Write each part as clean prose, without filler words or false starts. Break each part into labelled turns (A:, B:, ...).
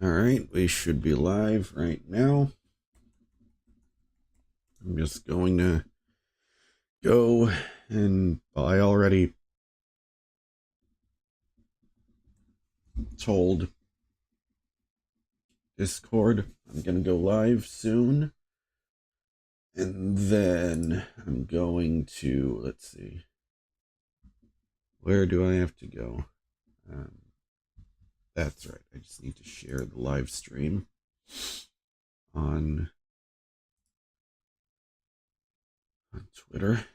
A: All right, we should be live right now. I'm just going to go and I already told Discord I'm going to go live soon. And then I'm going to, let's see, where do I have to go? That's right. I just need to share the live stream on Twitter.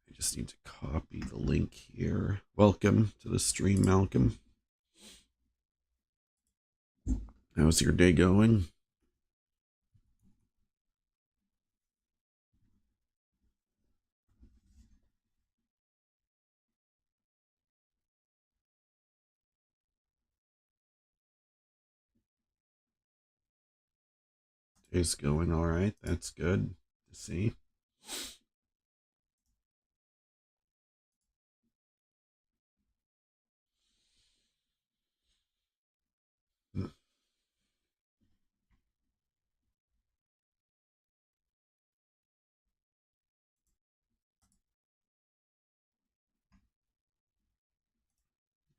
A: I just need to copy the link here. Welcome to the stream, Malcolm. How's your day going? Day's going all right. That's good to see.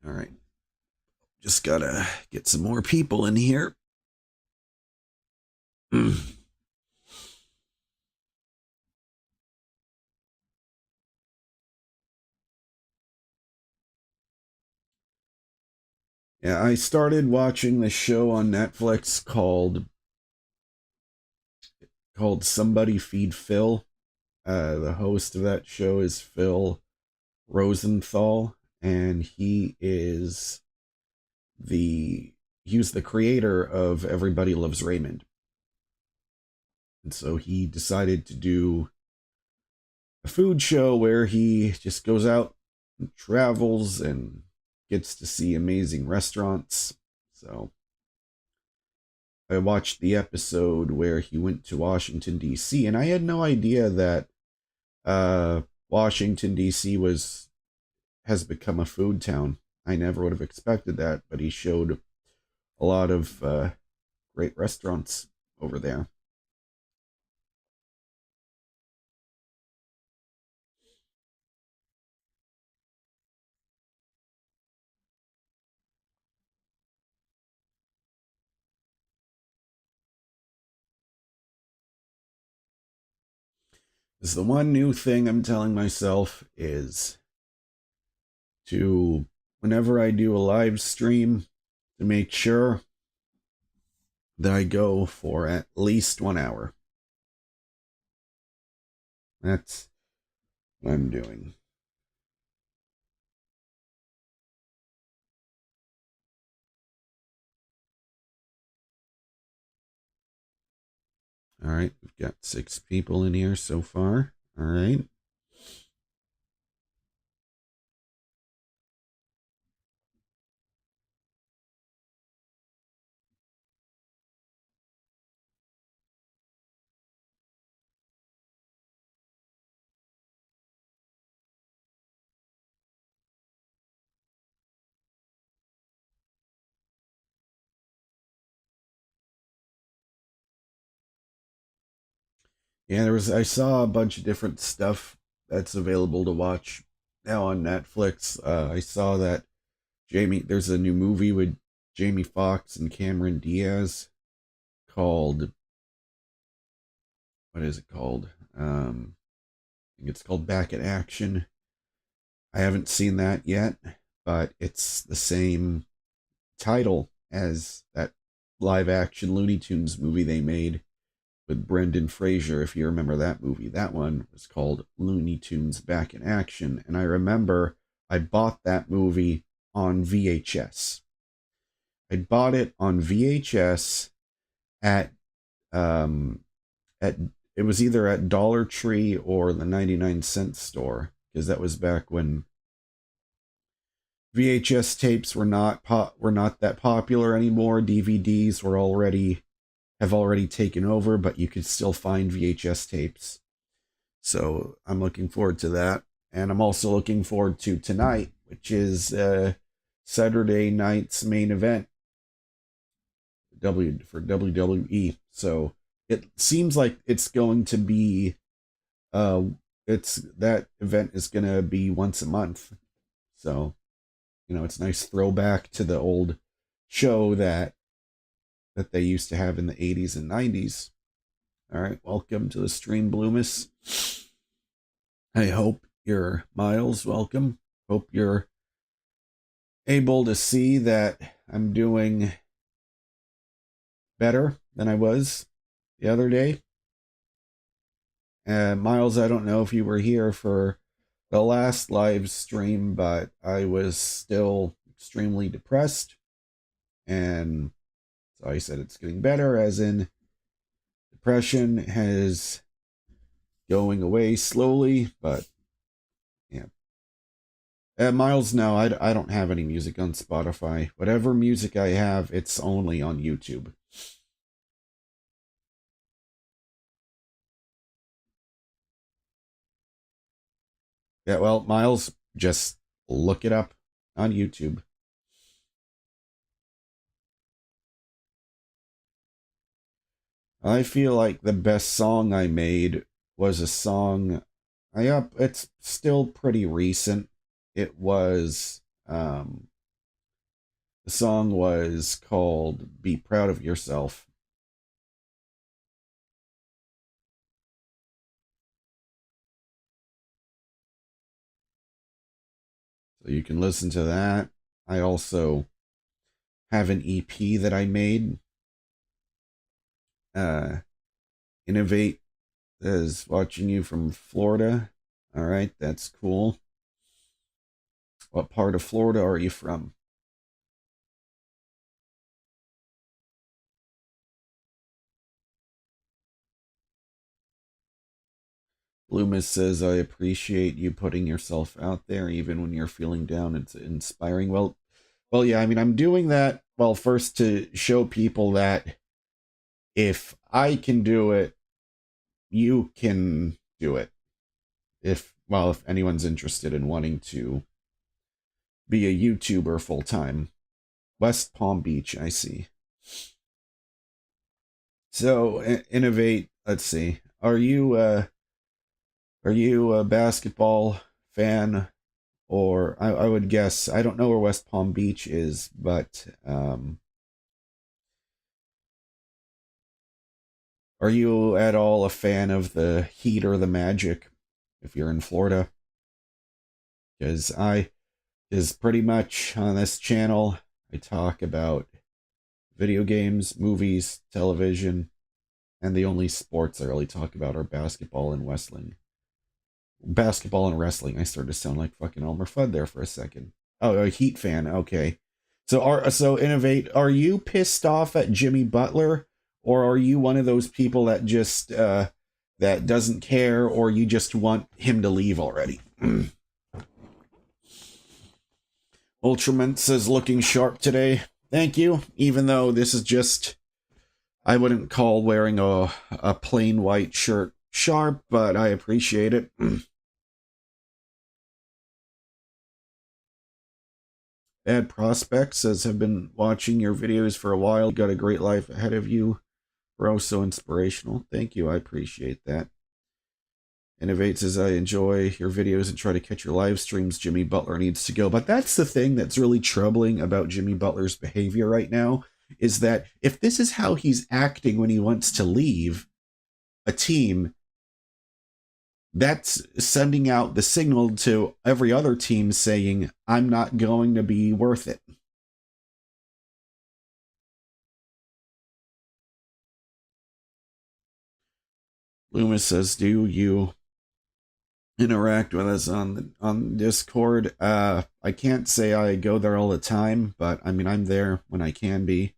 A: All right. Just gotta get some more people in here. Yeah, I started watching the show on Netflix called Somebody Feed Phil. The host of that show is Phil Rosenthal, and he was the creator of Everybody Loves Raymond. And so he decided to do a food show where he just goes out and travels and gets to see amazing restaurants. So I watched the episode where he went to Washington, D.C., and I had no idea that Washington, D.C. has become a food town. I never would have expected that, but he showed a lot of great restaurants over there. Is the one new thing I'm telling myself is to, whenever I do a live stream, to make sure that I go for at least 1 hour. That's what I'm doing. All right, we've got 6 people in here so far. All right. Yeah, I saw a bunch of different stuff that's available to watch now on Netflix. I saw that there's a new movie with Jamie Foxx and Cameron Diaz called, what is it called? I think it's called Back in Action. I haven't seen that yet, but it's the same title as that live action Looney Tunes movie they made with Brendan Fraser, if you remember that movie. That one was called Looney Tunes Back in Action. And I remember I bought that movie on VHS. I bought it on VHS at um at it was either at Dollar Tree or the 99-cent store, because that was back when VHS tapes were not that popular anymore. DVDs have already taken over, but you could still find VHS tapes. So I'm looking forward to that. And I'm also looking forward to tonight, which is Saturday night's main event for WWE. So it seems like it's going to be that event is going to be once a month. So, it's a nice throwback to the old show that they used to have in the 80s and 90s. All right, welcome to the stream, Bloomis. I hope you're Miles. Welcome. Hope you're able to see that I'm doing better than I was the other day. Miles, I don't know if you were here for the last live stream, but I was still extremely depressed. And so I said it's getting better, as in depression has going away slowly, but yeah. Miles, no, I don't have any music on Spotify. Whatever music I have, it's only on YouTube. Yeah, well, Miles, just look it up on YouTube. I feel like the best song I made was a song it's still pretty recent. It was the song was called Be Proud of Yourself. So you can listen to that. I also have an EP that I made. Innovate is watching you from Florida. All right, that's cool. What part of Florida are you from? Loomis says, I appreciate you putting yourself out there even when you're feeling down. It's inspiring. Well, yeah, I mean, I'm doing that, well, first to show people that if I can do it, you can do it. If anyone's interested in wanting to be a YouTuber full time. West Palm Beach, I see. So, Innovate, let's see. Are you a basketball fan? Or I would guess, I don't know where West Palm Beach is, but are you at all a fan of the Heat or the Magic if you're in Florida? Because pretty much on this channel, I talk about video games, movies, television, and the only sports I really talk about are basketball and wrestling. Basketball and wrestling. I started to sound like fucking Elmer Fudd there for a second. Oh, a Heat fan. Okay. So Innovate, are you pissed off at Jimmy Butler, or are you one of those people that just that doesn't care, or you just want him to leave already? Ultraman says looking sharp today. Thank you. Even though this is just, I wouldn't call wearing a plain white shirt sharp, but I appreciate it. Bad Prospect says, have been watching your videos for a while. You got a great life ahead of you. Bro, so inspirational. Thank you. I appreciate that. Innovate says, I enjoy your videos and try to catch your live streams. Jimmy Butler needs to go. But that's the thing that's really troubling about Jimmy Butler's behavior right now, is that if this is how he's acting when he wants to leave a team, that's sending out the signal to every other team saying, I'm not going to be worth it. Loomis says, do you? interact with us on Discord. I can't say I go there all the time, but I mean I'm there when I can be.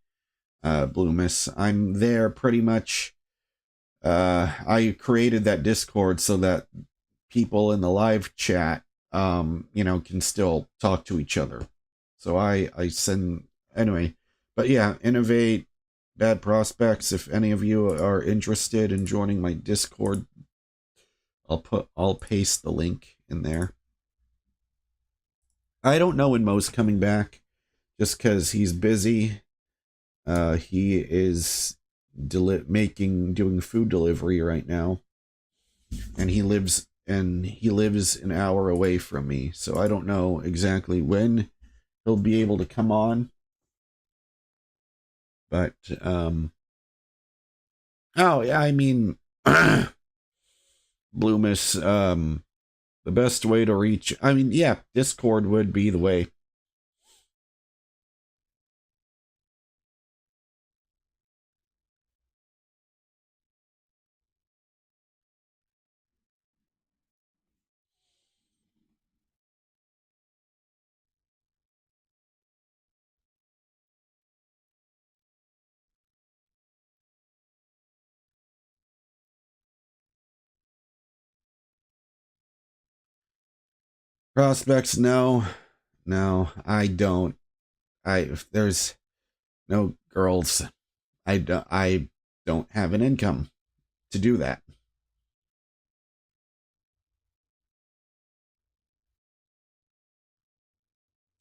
A: Bloomis, I'm there pretty much. I created that Discord so that people in the live chat, can still talk to each other. So I send anyway. But yeah, innovate, bad prospects. If any of you are interested in joining my Discord, I'll paste the link in there. I don't know when Mo's coming back, just because he's busy. He is doing food delivery right now, and he lives an hour away from me, so I don't know exactly when he'll be able to come on. But oh yeah, I mean, Bloomis, the best way to reach, I mean, yeah, Discord would be the way. Prospects, no, I don't. If there's no girls, I don't have an income to do that.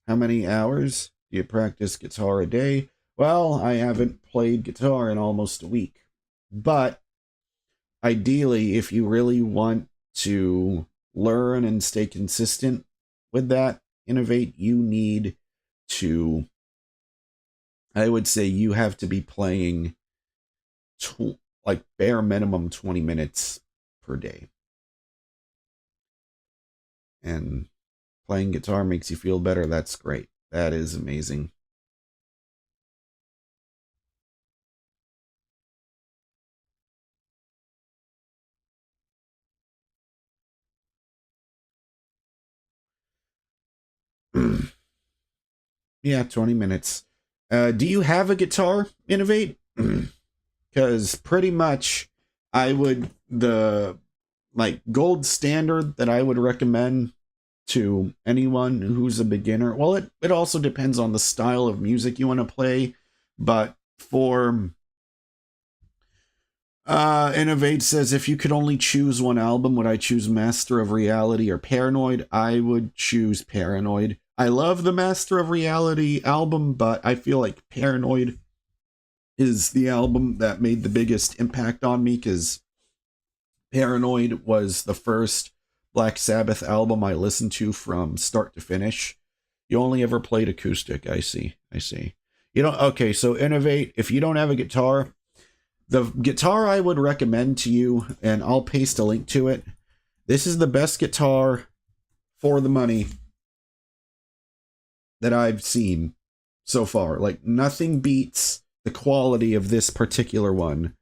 A: How many hours do you practice guitar a day? Well, I haven't played guitar in almost a week. But ideally, if you really want to learn and stay consistent with that, innovate, you need to, I would say you have to be playing like bare minimum 20 minutes per day. And playing guitar makes you feel better. That's great. That is amazing. Yeah, 20 minutes. Do you have a guitar, Innovate? Because pretty much the like gold standard that I would recommend to anyone who's a beginner. Well, it also depends on the style of music you want to play, but for Innovate says, if you could only choose one album, would I choose Master of Reality or Paranoid? I would choose Paranoid. I love the Master of Reality album, but I feel like Paranoid is the album that made the biggest impact on me, because Paranoid was the first Black Sabbath album I listened to from start to finish. You only ever played acoustic, I see. You know, okay, so Innovate, if you don't have a guitar, the guitar I would recommend to you, and I'll paste a link to it. This is the best guitar for the money that I've seen so far. Like, nothing beats the quality of this particular one.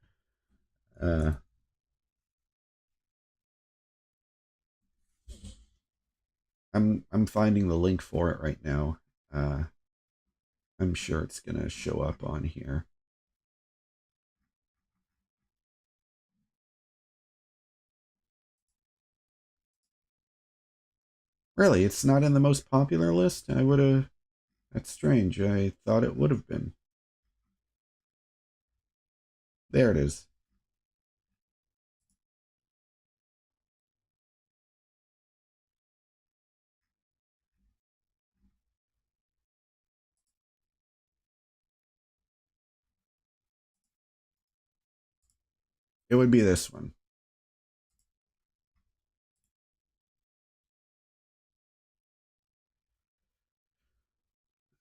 A: I'm finding the link for it right now. I'm sure it's gonna show up on here. Really, it's not in the most popular list? I would have. That's strange. I thought it would have been. There it is. It would be this one.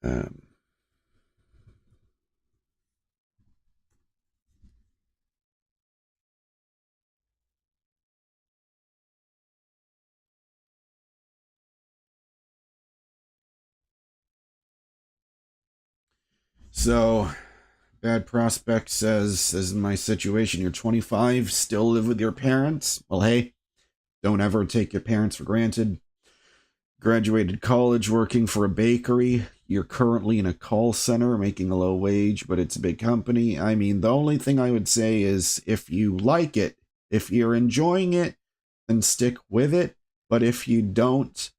A: Um, so, Bad Prospect says, "This is my situation. You're 25, still live with your parents. Well, hey, Don't ever take your parents for granted. Graduated college working for a bakery. You're currently in a call center making a low wage, but it's a big company. I mean, the only thing I would say is if you like it, if you're enjoying it, then stick with it. But if you don't,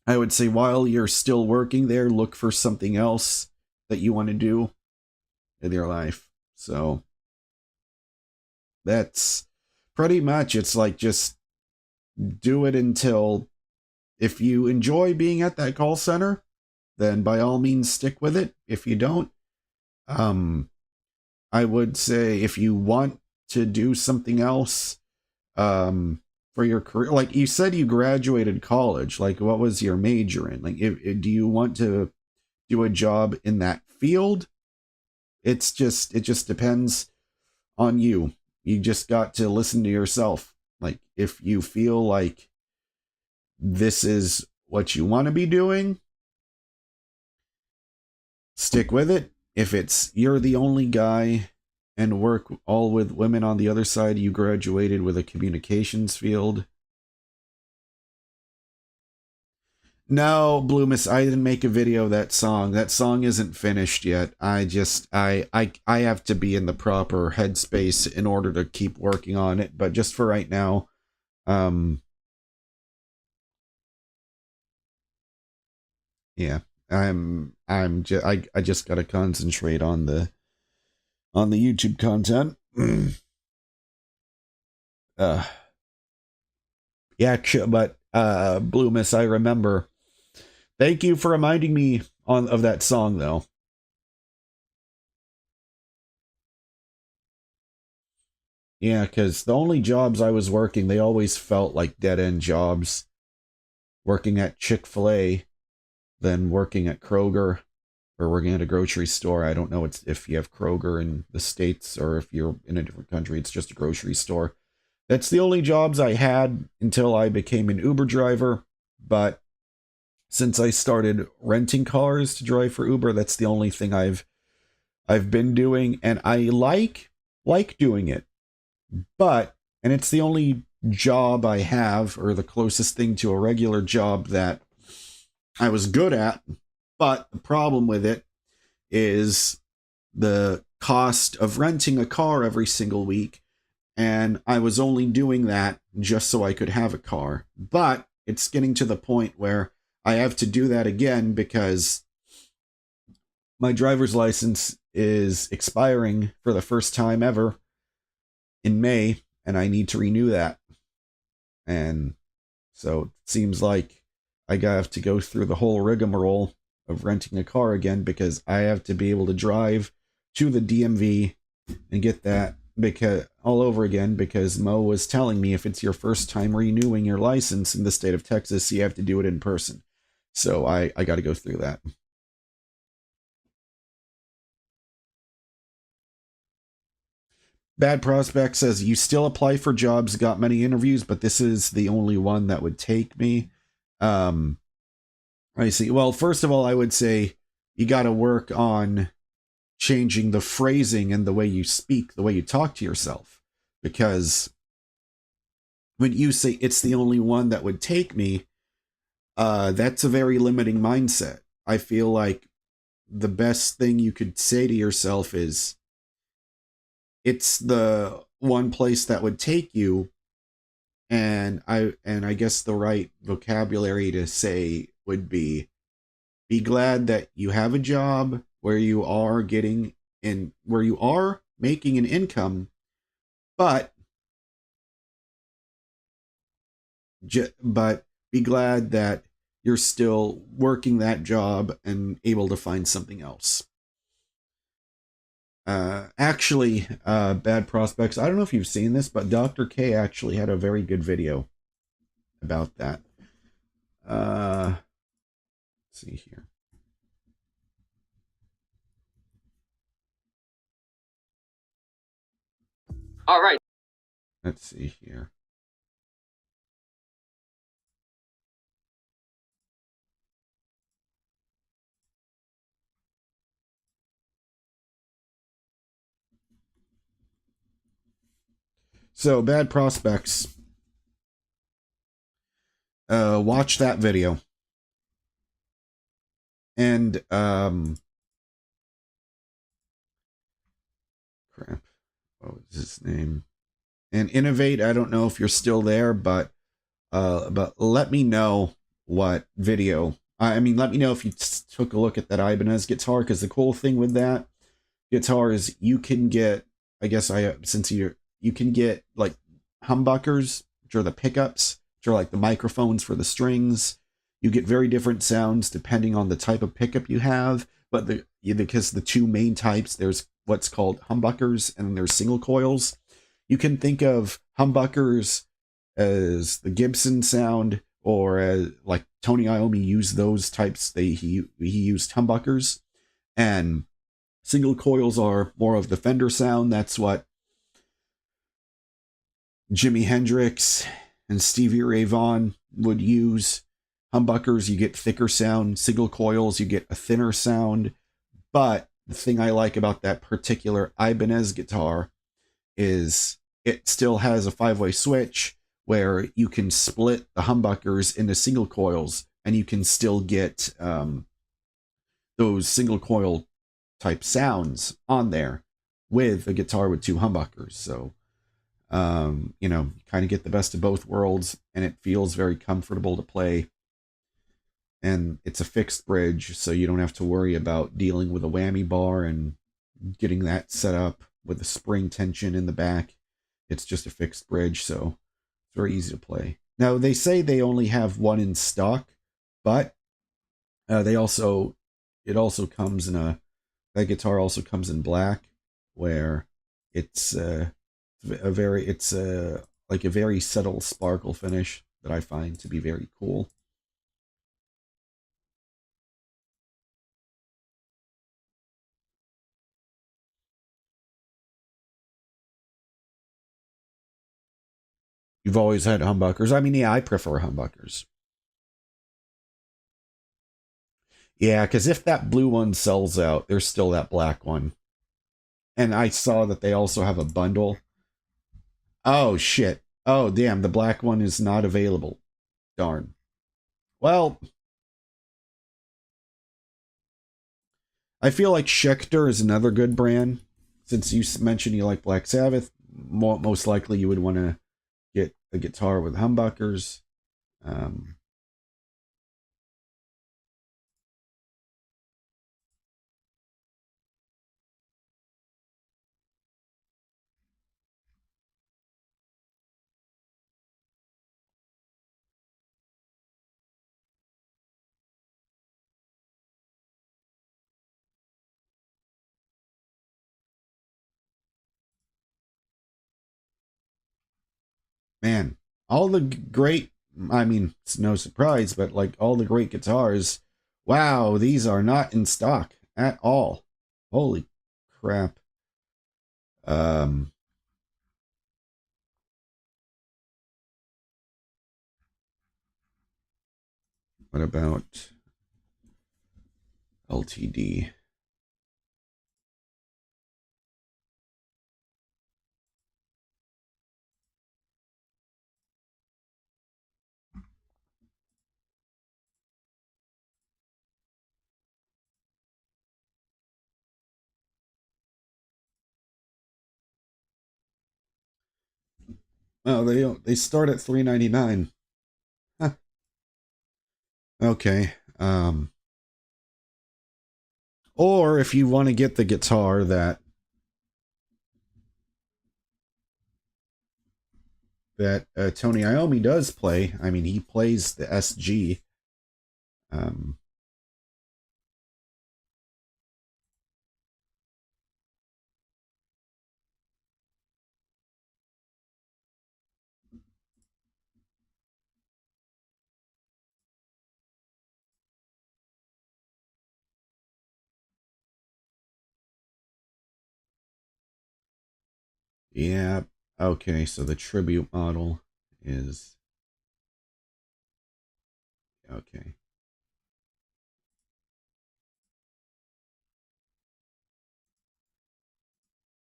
A: I would say while you're still working there, look for something else that you want to do in your life. So that's pretty much, it's like just do it until, if you enjoy being at that call center, then by all means stick with it. If you don't, I would say if you want to do something else for your career, like you said you graduated college, like what was your major in? Like do you want to do a job in that field? It just depends on you. You just got to listen to yourself. Like if you feel like this is what you want to be doing, stick with it. If it's you're the only guy and work all with women on the other side, you graduated with a communications field. No, Bloomis, I didn't make a video of that song. That song isn't finished yet. I have to be in the proper headspace in order to keep working on it. But just for right now, yeah, I just gotta concentrate on the YouTube content. uh, yeah, but Bloomis, I remember. Thank you for reminding me of that song, though. Yeah, because the only jobs I was working, they always felt like dead-end jobs. Working at Chick-fil-A, then working at Kroger, or working at a grocery store. I don't know if you have Kroger in the States or if you're in a different country. It's just a grocery store. That's the only jobs I had until I became an Uber driver. But since I started renting cars to drive for Uber, that's the only thing I've been doing, and I like doing it. But, and it's the only job I have, or the closest thing to a regular job that I was good at. But the problem with it is the cost of renting a car every single week. And I was only doing that just so I could have a car. But it's getting to the point where I have to do that again because my driver's license is expiring for the first time ever in May, and I need to renew that. And so it seems like I have to go through the whole rigmarole of renting a car again because I have to be able to drive to the DMV and get that because all over again, because Mo was telling me if it's your first time renewing your license in the state of Texas, you have to do it in person. So I got to go through that. Bad Prospect says, you still apply for jobs, got many interviews, but this is the only one that would take me. I see. Well, first of all, I would say you got to work on changing the phrasing and the way you speak, the way you talk to yourself. Because when you say it's the only one that would take me, that's a very limiting mindset. I feel like the best thing you could say to yourself is, it's the one place that would take you, and I guess the right vocabulary to say would be glad that you have a job where you are getting in, where you are making an income, but but be glad that you're still working that job and able to find something else. Bad Prospects, I don't know if you've seen this, but Dr. K actually had a very good video about that. Let's see here.
B: All right.
A: Let's see here. So, Bad Prospects watch that video. And crap, what was his name? And Innovate, I don't know if you're still there, but let me know what video. I mean, let me know if you took a look at that Ibanez guitar, because the cool thing with that guitar is you can get, I guess you can get like humbuckers, which are the pickups, which are like the microphones for the strings. You get very different sounds depending on the type of pickup you have, but because the two main types, there's what's called humbuckers and there's single coils. You can think of humbuckers as the Gibson sound, or as like Tony Iommi used those types. He used humbuckers, and single coils are more of the Fender sound. That's what Jimi Hendrix and Stevie Ray Vaughan would use. Humbuckers, you get thicker sound. Single coils, you get a thinner sound. But the thing I like about that particular Ibanez guitar is it still has a 5-way switch where you can split the humbuckers into single coils, and you can still get those single coil type sounds on there with a guitar with two humbuckers. So you know, you kind of get the best of both worlds, and it feels very comfortable to play. And it's a fixed bridge, so you don't have to worry about dealing with a whammy bar and getting that set up with a spring tension in the back. It's just a fixed bridge, so it's very easy to play. Now, they say they only have one in stock, but it also comes in that guitar also comes in black, where it's like a very subtle sparkle finish that I find to be very cool. You've always had humbuckers. I mean, yeah, I prefer humbuckers. Yeah, because if that blue one sells out, there's still that black one. And I saw that they also have a bundle. Oh, shit. Oh, damn, the black one is not available. Darn. Well, I feel like Schecter is another good brand. Since you mentioned you like Black Sabbath, most likely you would want to get a guitar with humbuckers. Um, Man, all the great, I mean, it's no surprise, but like all the great guitars, wow, these are not in stock at all. Holy crap. Um, what about LTD? Oh, they start at $399. Huh. Okay. Or if you want to get the guitar that Tony Iommi does play, I mean, he plays the SG. Um, yeah. Okay, so the tribute model is okay.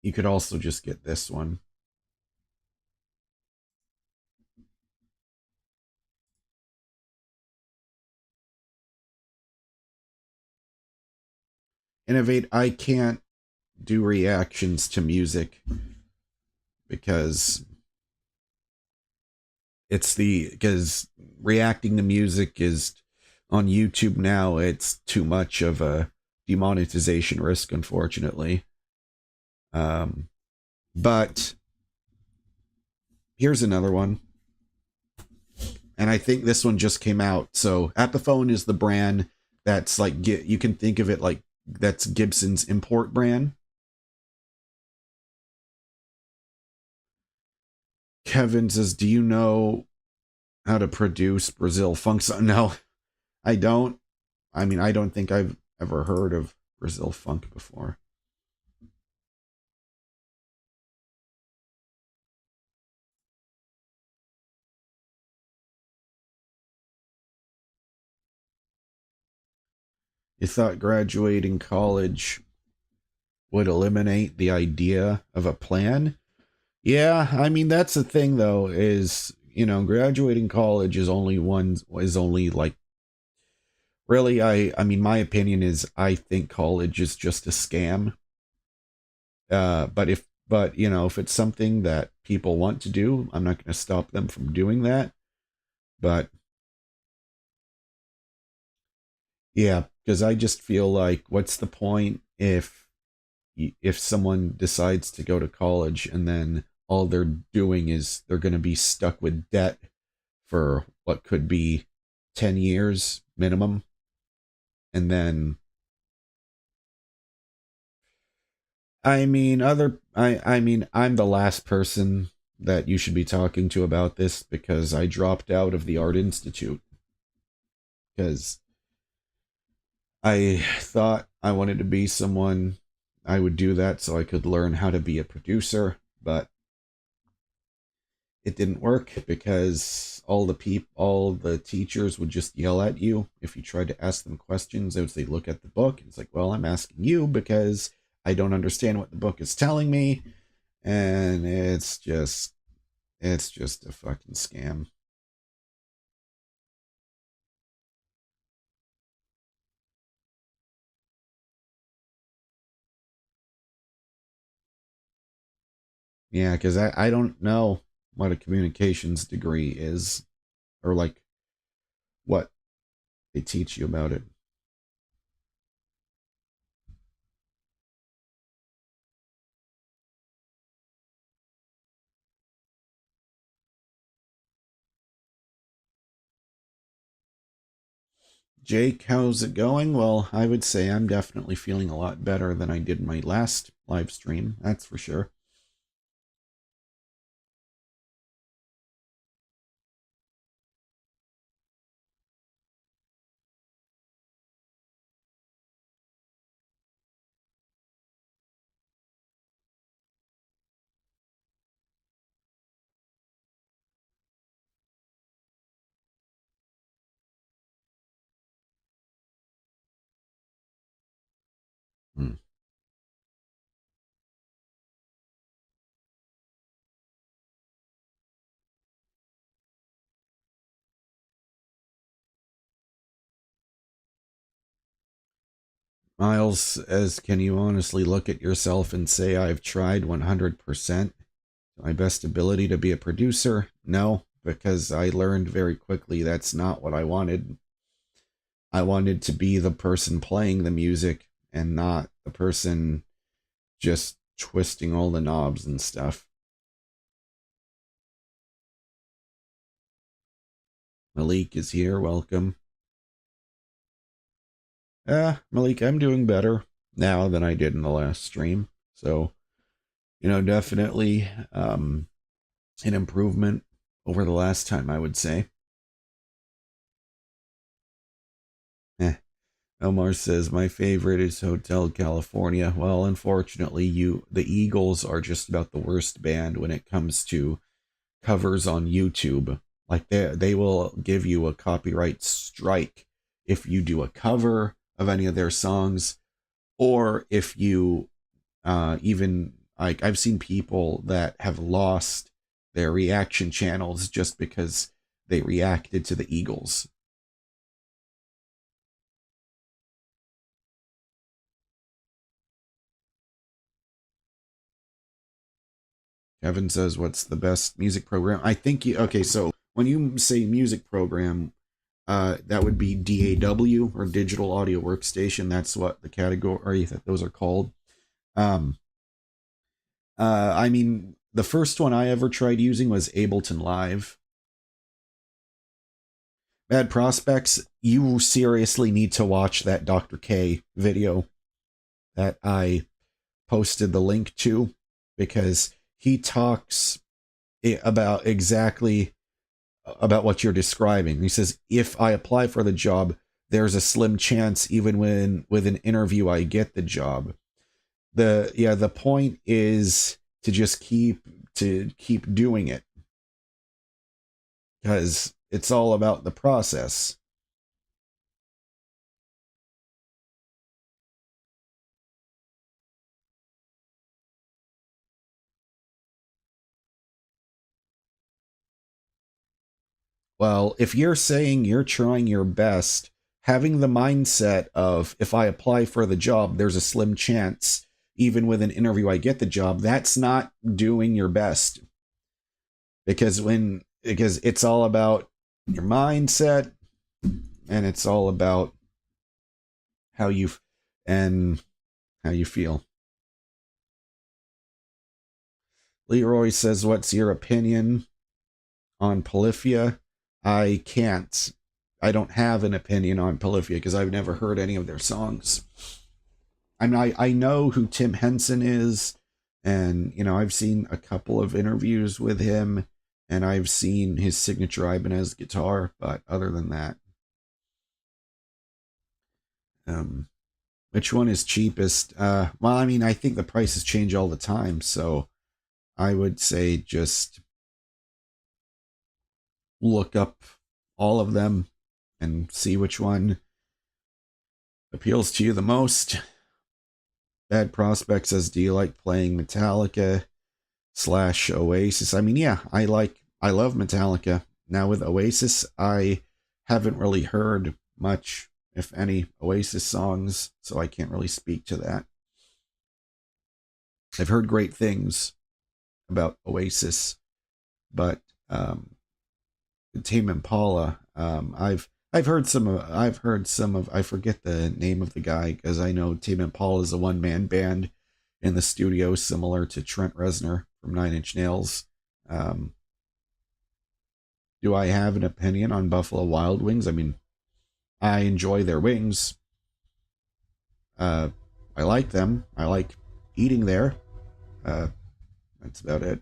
A: You could also just get this one. innovate. I can't do reactions to music because because reacting to music is on YouTube now. It's too much of a demonetization risk, unfortunately. But here's another one. And I think this one just came out. So Epiphone is the brand that's like, you can think of it like that's Gibson's import brand. Kevin says, do you know how to produce Brazil funk song? No, I don't. I mean, I don't think I've ever heard of Brazil funk before. You thought graduating college would eliminate the idea of a plan? Yeah, I mean, that's the thing though, is, graduating college is only like, really, I mean, my opinion is I think college is just a scam. But if it's something that people want to do, I'm not going to stop them from doing that. But yeah, because I just feel like, what's the point if someone decides to go to college and then all they're doing is they're going to be stuck with debt for what could be 10 years minimum. And then, I mean, I'm the last person that you should be talking to about this, because I dropped out of the Art Institute because I thought I wanted to be someone. I would do that so I could learn how to be a producer, but it didn't work because all the teachers would just yell at you if you tried to ask them questions. As they look at the book, and it's like, well, I'm asking you because I don't understand what the book is telling me, and it's just a fucking scam. Yeah, because I don't know what a communications degree is, or like what they teach you about it. Jake, how's it going? Well, I would say I'm definitely feeling a lot better than I did my last live stream, that's for sure. Hmm. Miles says, can you honestly look at yourself and say I've tried 100% my best ability to be a producer? No, because I learned very quickly that's not what I wanted. I wanted to be the person playing the music and not the person just twisting all the knobs and stuff. Malik is here. Welcome. Malik, I'm doing better now than I did in the last stream. So, definitely an improvement over the last time, I would say. Eh. Omar says, my favorite is Hotel California. Well, unfortunately, the Eagles are just about the worst band when it comes to covers on YouTube. Like, they will give you a copyright strike if you do a cover of any of their songs, or if you even, like, I've seen people that have lost their reaction channels just because they reacted to the Eagles. Kevin says, what's the best music program? I think you, okay, so when you say music program, that would be DAW, or digital audio workstation. That's what the category that those are called. I mean, the first one I ever tried using was Ableton Live. Bad Prospects, you seriously need to watch that Dr. K video that I posted the link to, because he talks about exactly about what you're describing. He says, if I apply for the job, there's a slim chance even when with an interview I get the job. The point is to just keep doing it, because it's all about the process. Well, if you're saying you're trying your best, having the mindset of, if I apply for the job, there's a slim chance, even with an interview, I get the job, that's not doing your best. Because it's all about your mindset, and it's all about how you feel. Leroy says, what's your opinion on Polyphia? I don't have an opinion on Polyphia because I've never heard any of their songs. I know who Tim Henson is, and I've seen a couple of interviews with him, and I've seen his signature Ibanez guitar, but other than that, which one is cheapest? Well, I mean, I think the prices change all the time, so I would say just look up all of them and see which one appeals to you the most. Bad Prospect says, do you like playing Metallica / Oasis? I mean, yeah, I love Metallica. Now with Oasis, I haven't really heard much, if any, Oasis songs, so I can't really speak to that. I've heard great things about Oasis, but Tame Impala, I've heard some of, I forget the name of the guy, because I know Tame Impala is a one-man band in the studio, similar to Trent Reznor from Nine Inch Nails. Do I have an opinion on Buffalo Wild Wings? I mean, I enjoy their wings. I like them. I like eating there. That's about it.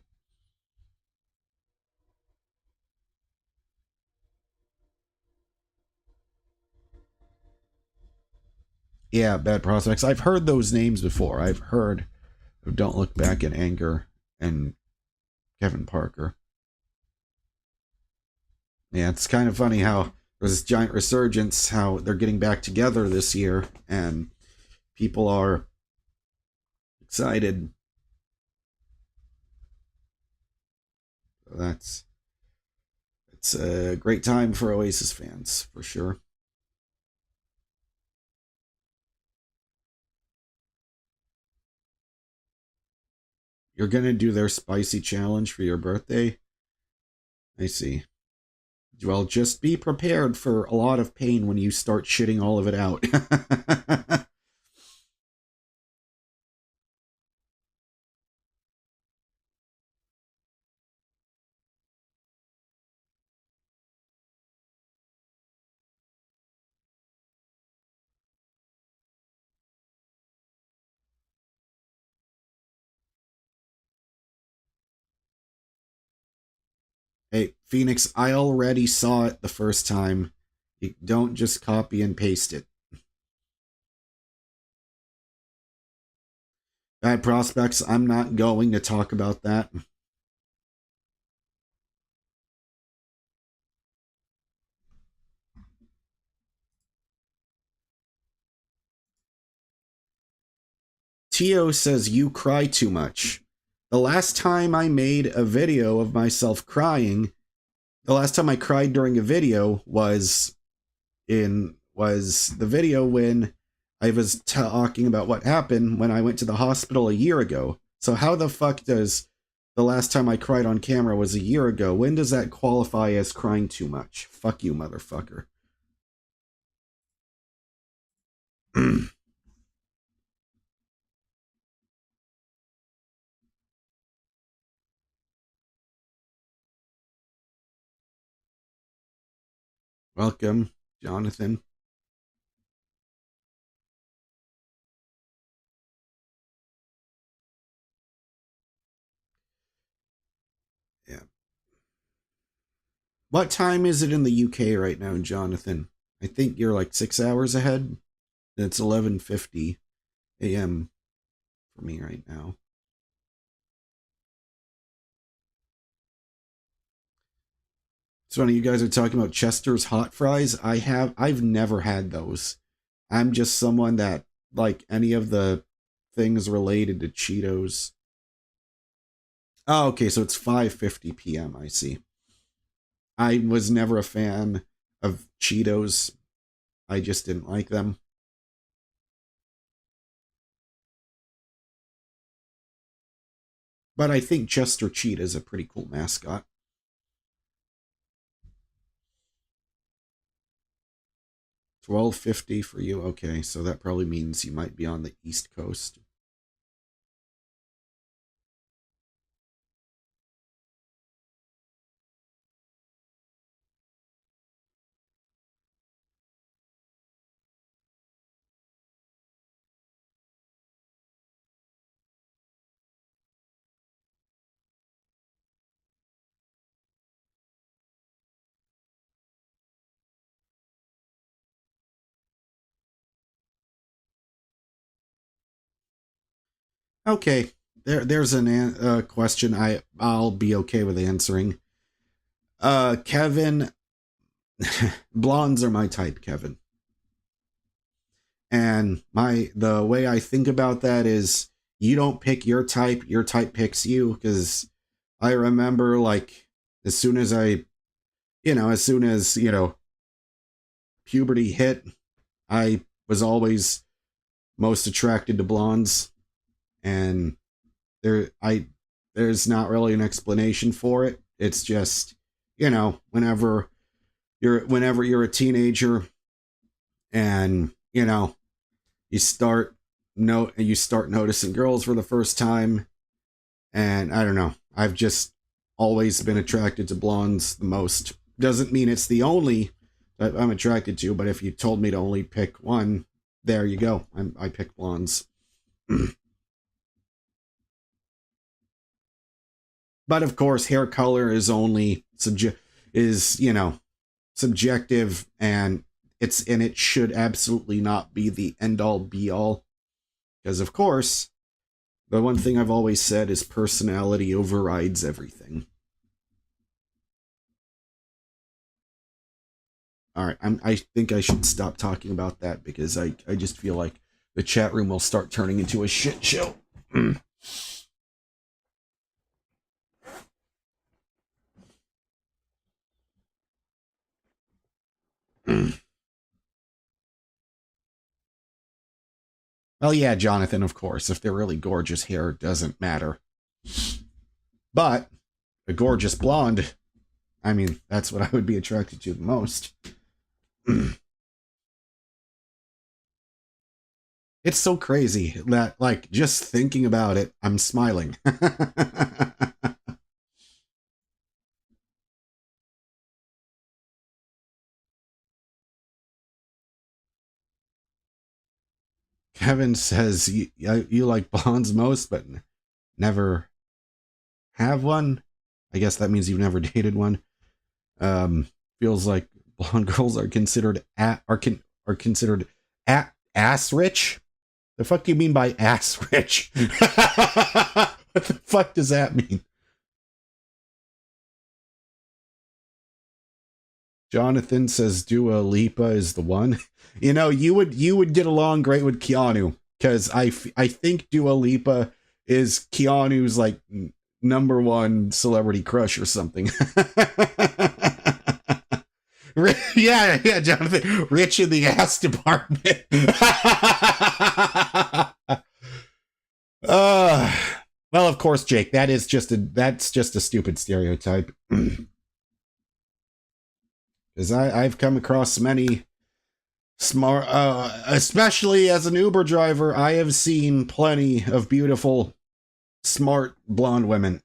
A: Yeah, Bad Prospects. I've heard those names before. I've heard of Don't Look Back in Anger and Kevin Parker. Yeah, it's kind of funny how there's this giant resurgence, how they're getting back together this year, and people are excited. It's a great time for Oasis fans, for sure. You're gonna do their spicy challenge for your birthday? I see. Well, just be prepared for a lot of pain when you start shitting all of it out. Hey, Phoenix, I already saw it the first time. You don't just copy and paste it. Bad Prospects, I'm not going to talk about that. Tio says you cry too much. The last time I made a video of myself crying, the last time I cried during a video was the video when I was talking about what happened when I went to the hospital a year ago. So how the fuck does the last time I cried on camera was a year ago. When does that qualify as crying too much? Fuck you, motherfucker. Welcome, Jonathan. Yeah. What time is it in the UK right now, Jonathan? I think you're like 6 hours ahead. It's 11:50 a.m. for me right now. So when you guys are talking about Chester's hot fries, I've never had those. I'm just someone that like any of the things related to Cheetos. Oh, okay, so it's 5:50 p.m. I see. I was never a fan of Cheetos. I just didn't like them. But I think Chester Cheetah is a pretty cool mascot. 12:50 for you. Okay, so that probably means you might be on the East Coast. Okay, there's an question I'll be okay with answering. Kevin, blondes are my type, Kevin. And the way I think about that is you don't pick your type picks you. Because I remember, like, as soon as puberty hit, I was always most attracted to blondes, and there's not really an explanation for it. It's just, whenever you're a teenager and you start noticing girls for the first time, and I don't know, I've just always been attracted to blondes the most. Doesn't mean it's the only that I'm attracted to, but if you told me to only pick one, there you go. I pick blondes. But of course, hair color is only subjective, and it should absolutely not be the end all be all. Because of course, the one thing I've always said is personality overrides everything. All right, I think I should stop talking about that because I just feel like the chat room will start turning into a shit show. Well, yeah, Jonathan, of course. If they're really gorgeous, hair doesn't matter. But a gorgeous blonde, I mean, that's what I would be attracted to the most. It's so crazy that, like, just thinking about it, I'm smiling. Kevin says you like blondes most, but never have one. I guess that means you've never dated one. Feels like blonde girls are considered ass rich. The fuck do you mean by ass rich? What the fuck does that mean? Jonathan says Dua Lipa is the one. You would get along great with Keanu, because I think Dua Lipa is Keanu's like #1 celebrity crush or something. Yeah, Jonathan, rich in the ass department. Well, of course, Jake, that's just a stupid stereotype. Because I've come across many smart, especially as an Uber driver, I have seen plenty of beautiful, smart blonde women.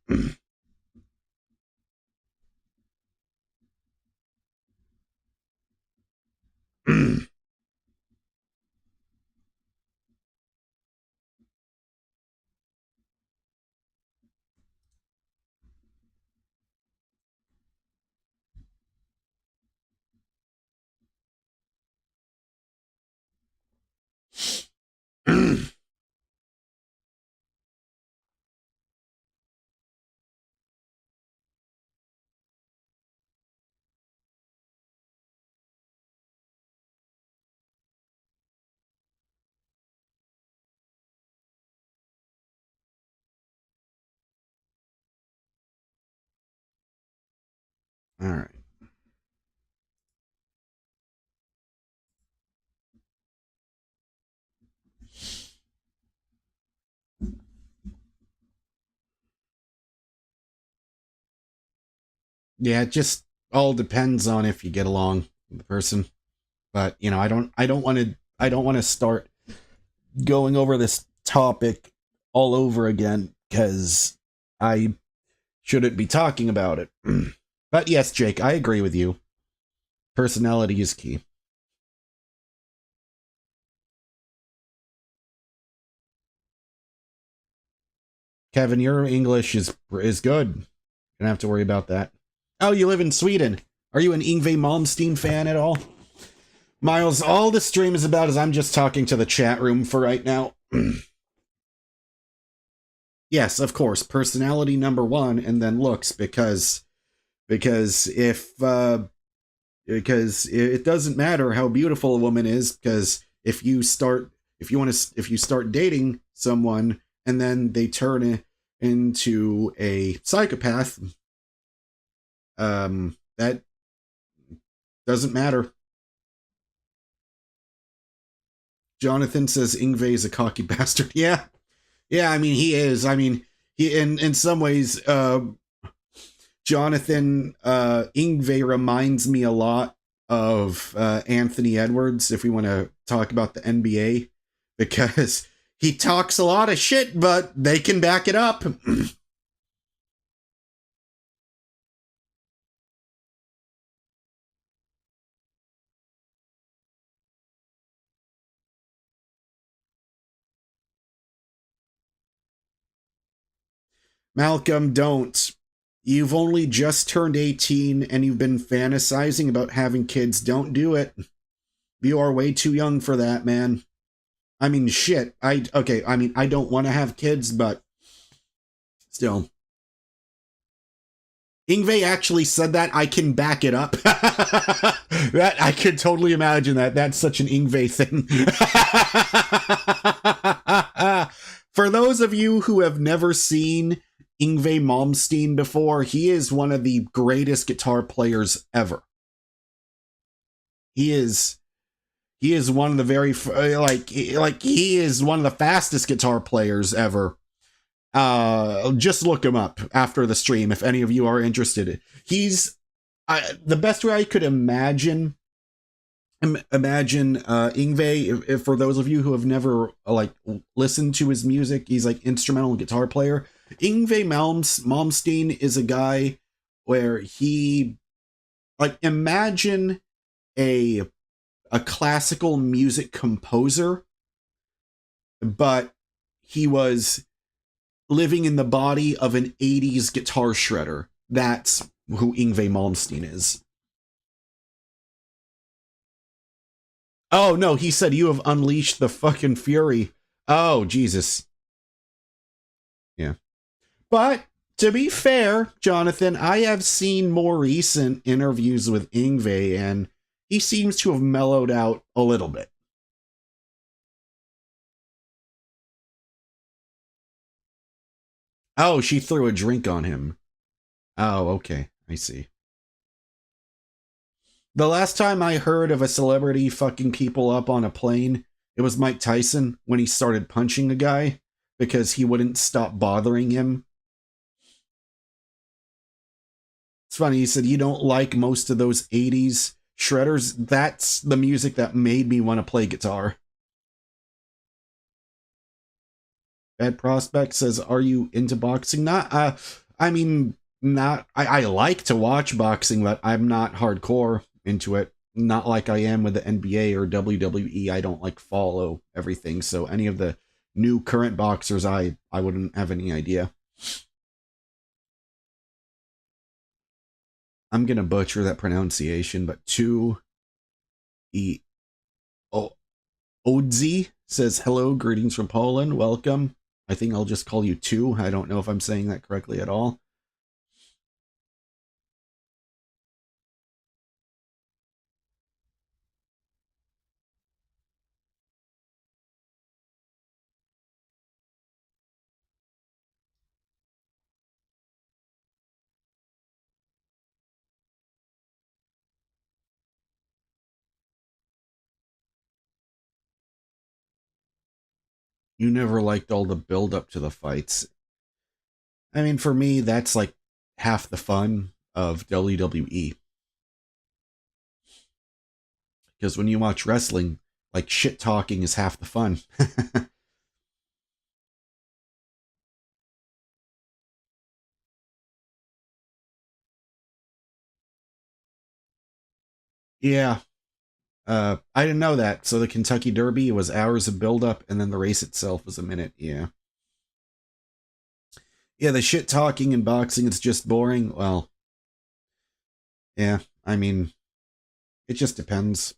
A: All right. Yeah, it just all depends on if you get along with the person. But, you know, I don't want to start going over this topic all over again because I shouldn't be talking about it. But yes, Jake, I agree with you. Personality is key. Kevin, your English is good. You don't have to worry about that. Oh, you live in Sweden. Are you an Yngwie Malmsteen fan at all? Miles, all the stream is about is I'm just talking to the chat room for right now. Yes, of course, personality number one, and then looks, because if because it doesn't matter how beautiful a woman is, because if you start dating someone and then they turn into a psychopath, that doesn't matter. Jonathan says Yngwie is a cocky bastard. Yeah, I mean he is. I mean he in some ways. Jonathan Yngwie reminds me a lot of Anthony Edwards, if we want to talk about the NBA, because he talks a lot of shit, but they can back it up. Malcolm, don't. You've only just turned 18 and you've been fantasizing about having kids. Don't do it. You are way too young for that, man. I mean, shit. I don't want to have kids, but still. Yngwie actually said that. I can back it up. That I could totally imagine that. That's such an Yngwie thing. For those of you who have never seen Yngwie Malmsteen before, he is one of the greatest guitar players ever. He is one of the very he is one of the fastest guitar players ever. Just look him up after the stream if any of you are interested. He's the best way I could imagine Yngwie, if for those of you who have never listened to his music, he's like instrumental guitar player. Yngwie Malmsteen is a guy where he imagine a classical music composer, but he was living in the body of an 80s guitar shredder. That's who Yngwie Malmsteen is. Oh, no, he said you have unleashed the fucking fury. Oh, Jesus. Yeah. But, to be fair, Jonathan, I have seen more recent interviews with Yngwie, and he seems to have mellowed out a little bit. Oh, she threw a drink on him. Oh, okay. I see. The last time I heard of a celebrity fucking people up on a plane, it was Mike Tyson when he started punching a guy because he wouldn't stop bothering him. It's funny, he said, you don't like most of those 80s shredders? That's the music that made me want to play guitar. Bad Prospect says, are you into boxing? Not, I mean, not, I like to watch boxing, but I'm not hardcore into it. Not like I am with the NBA or WWE. I don't like follow everything. So any of the new current boxers, I wouldn't have any idea. I'm going to butcher that pronunciation, but Odzi says, hello, greetings from Poland, welcome. I think I'll just call you Two. I don't know if I'm saying that correctly at all. You never liked all the build up to the fights. I mean, for me, that's like half the fun of WWE. Because when you watch wrestling, like shit talking is half the fun. Yeah. I didn't know that. So the Kentucky Derby was hours of build up, and then the race itself was a minute. Yeah. Yeah, the shit talking in boxing, it's just boring. Well, yeah, I mean, it just depends.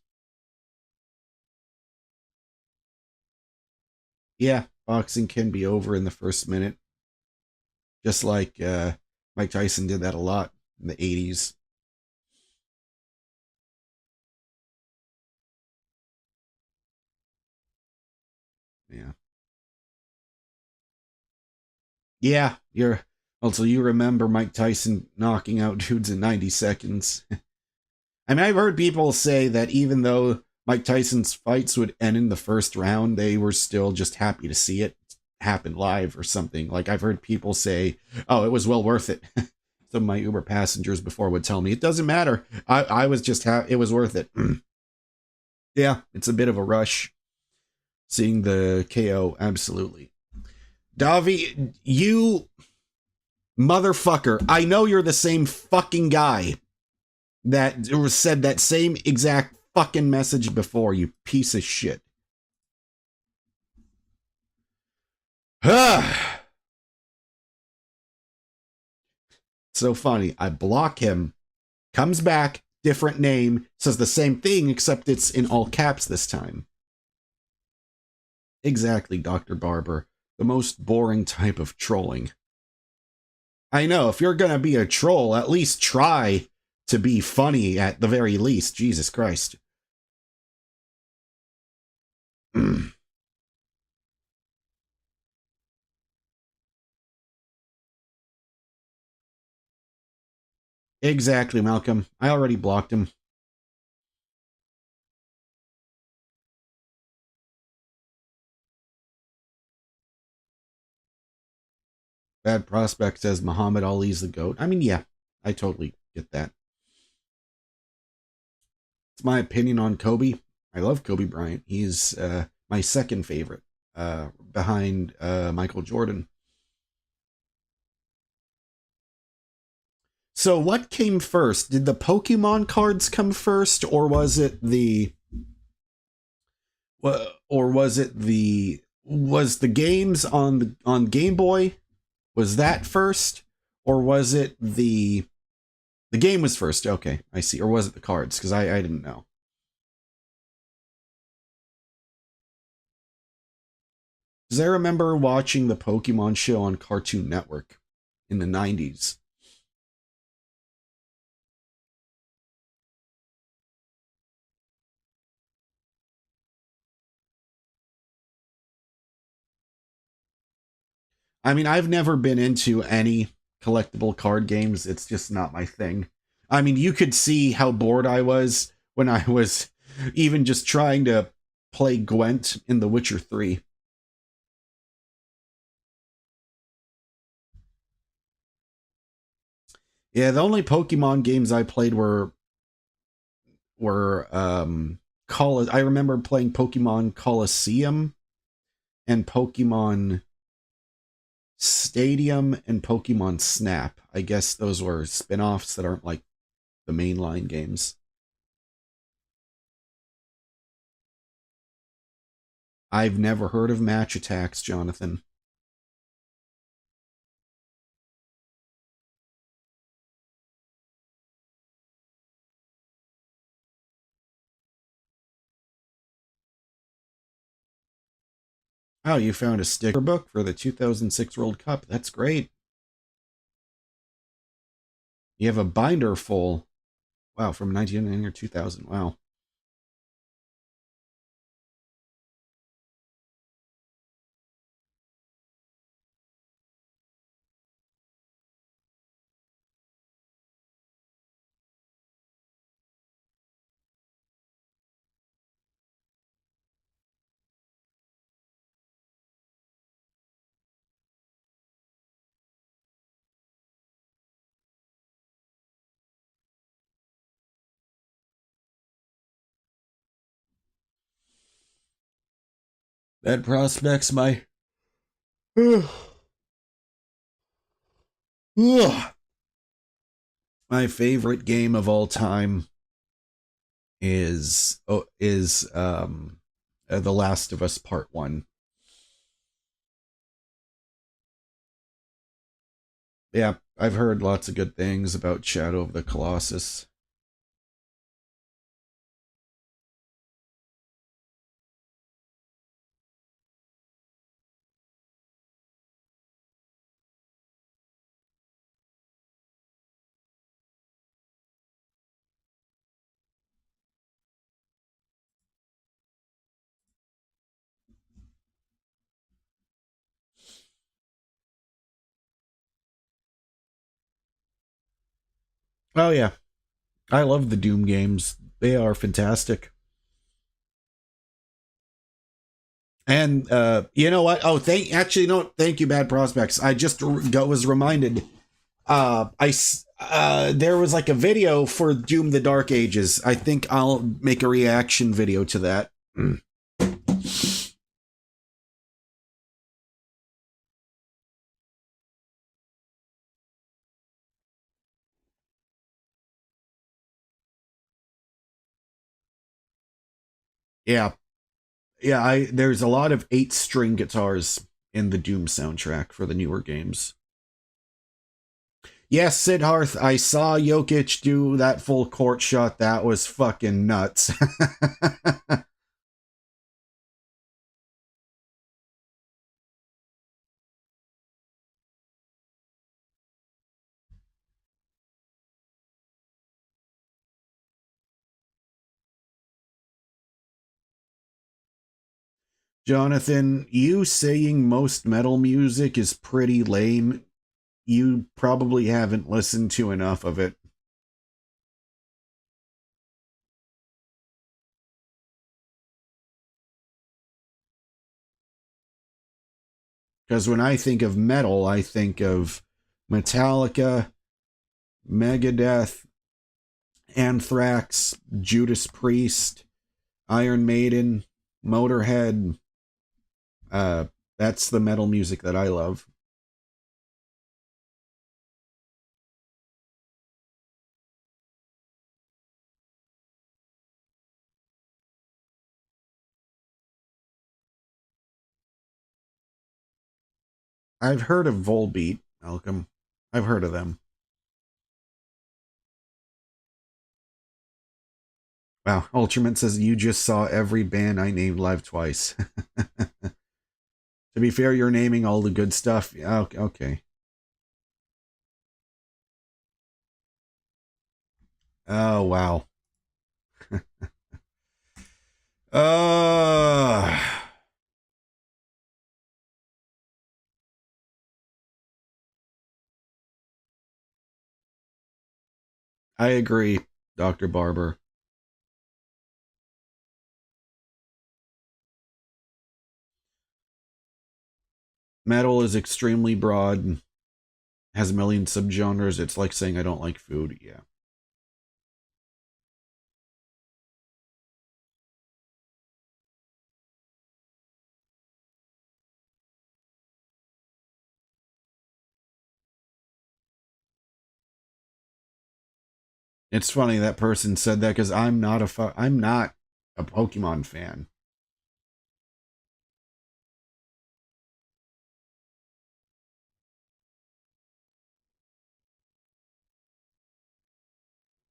A: Yeah, boxing can be over in the first minute. Just like Mike Tyson did that a lot in the 80s. Yeah. Yeah, you're also you remember Mike Tyson knocking out dudes in 90 seconds. I mean, I've heard people say that even though Mike Tyson's fights would end in the first round, they were still just happy to see it happen live or something. Like I've heard people say, "Oh, it was well worth it." Some of my Uber passengers before would tell me it doesn't matter. I was just it was worth it. Yeah, it's a bit of a rush seeing the KO. Absolutely, Davi, you motherfucker! I know you're the same fucking guy that said that same exact fucking message before, you piece of shit. So funny. I block him, comes back, different name, says the same thing, except it's in all caps this time. Exactly, Dr. Barber. The most boring type of trolling. I know, if you're gonna be a troll, at least try to be funny at the very least. Jesus Christ. Exactly, Malcolm. I already blocked him. Bad Prospect says Muhammad Ali's the GOAT. I mean, yeah, I totally get that. It's my opinion on Kobe. I love Kobe Bryant. He's my second favorite behind Michael Jordan. So what came first? Did the Pokemon cards come first, or was it the was the games on Game Boy? Was that first, or was it the game was first? Okay, I see. Or was it the cards? Because I didn't know. Because I remember watching the Pokemon show on Cartoon Network in the 90s. I mean, I've never been into any collectible card games. It's just not my thing. I mean, you could see how bored I was when I was even just trying to play Gwent in The Witcher 3. Yeah, the only Pokemon games I played were I remember playing Pokemon Coliseum and Pokemon Stadium and Pokemon Snap. I guess those were spin-offs that aren't like the mainline games. I've never heard of Match Attacks, Jonathan. Oh, you found a sticker book for the 2006 World Cup. That's great. You have a binder full. Wow, from 1999 or 2000. Wow. That prospects my my favorite game of all time is The Last of Us Part 1. Yeah, I've heard lots of good things about Shadow of the Colossus. Oh yeah, I love the Doom games. They are fantastic. And you know what? Oh, thank you, Bad Prospects. I just was reminded. There was like a video for Doom: The Dark Ages. I think I'll make a reaction video to that. Yeah, yeah. There's a lot of 8-string guitars in the Doom soundtrack for the newer games. Yes, Sidharth, I saw Jokic do that full court shot. That was fucking nuts. Jonathan, you saying most metal music is pretty lame. You probably haven't listened to enough of it. Because when I think of metal, I think of Metallica, Megadeth, Anthrax, Judas Priest, Iron Maiden, Motorhead. Uh, that's the metal music that I love. I've heard of Volbeat, Malcolm. I've heard of them. Wow, Ultraman says you just saw every band I named live twice. To be fair, you're naming all the good stuff. Yeah, okay. Oh, wow. Uh, I agree, Dr. Barber. Metal is extremely broad. has a million subgenres. It's like saying I don't like food. Yeah. It's funny that person said that because I'm not a Pokemon fan.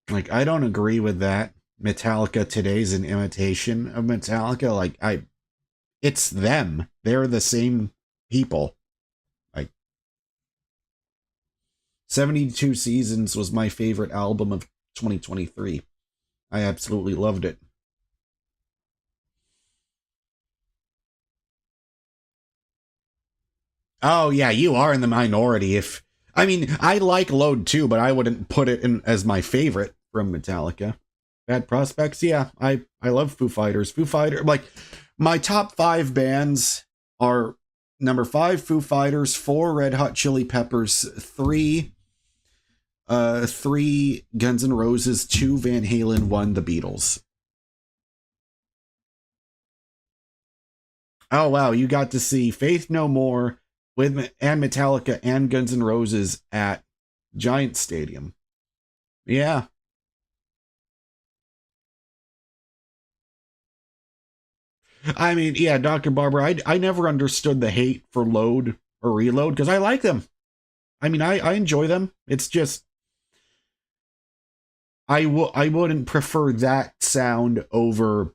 A: Like, I don't agree with that. Metallica today's an imitation of Metallica. Like, it's them. They're the same people. Like, 72 Seasons was my favorite album of 2023. I absolutely loved it. Oh yeah, you are in the minority. If I mean, I like Load too, but I wouldn't put it in as my favorite from Metallica. Bad Prospects, yeah, I love Foo Fighters. Foo Fighter, like my top 5 bands are number 5 Foo Fighters, 4 Red Hot Chili Peppers, 3 Guns N' Roses, 2 Van Halen, 1 The Beatles. Oh wow, you got to see Faith No More with and Metallica and Guns N' Roses at Giant Stadium. Yeah. I mean, yeah, Dr. Barber, I never understood the hate for Load or Reload because I like them. I mean, I enjoy them. It's just I wouldn't prefer that sound over,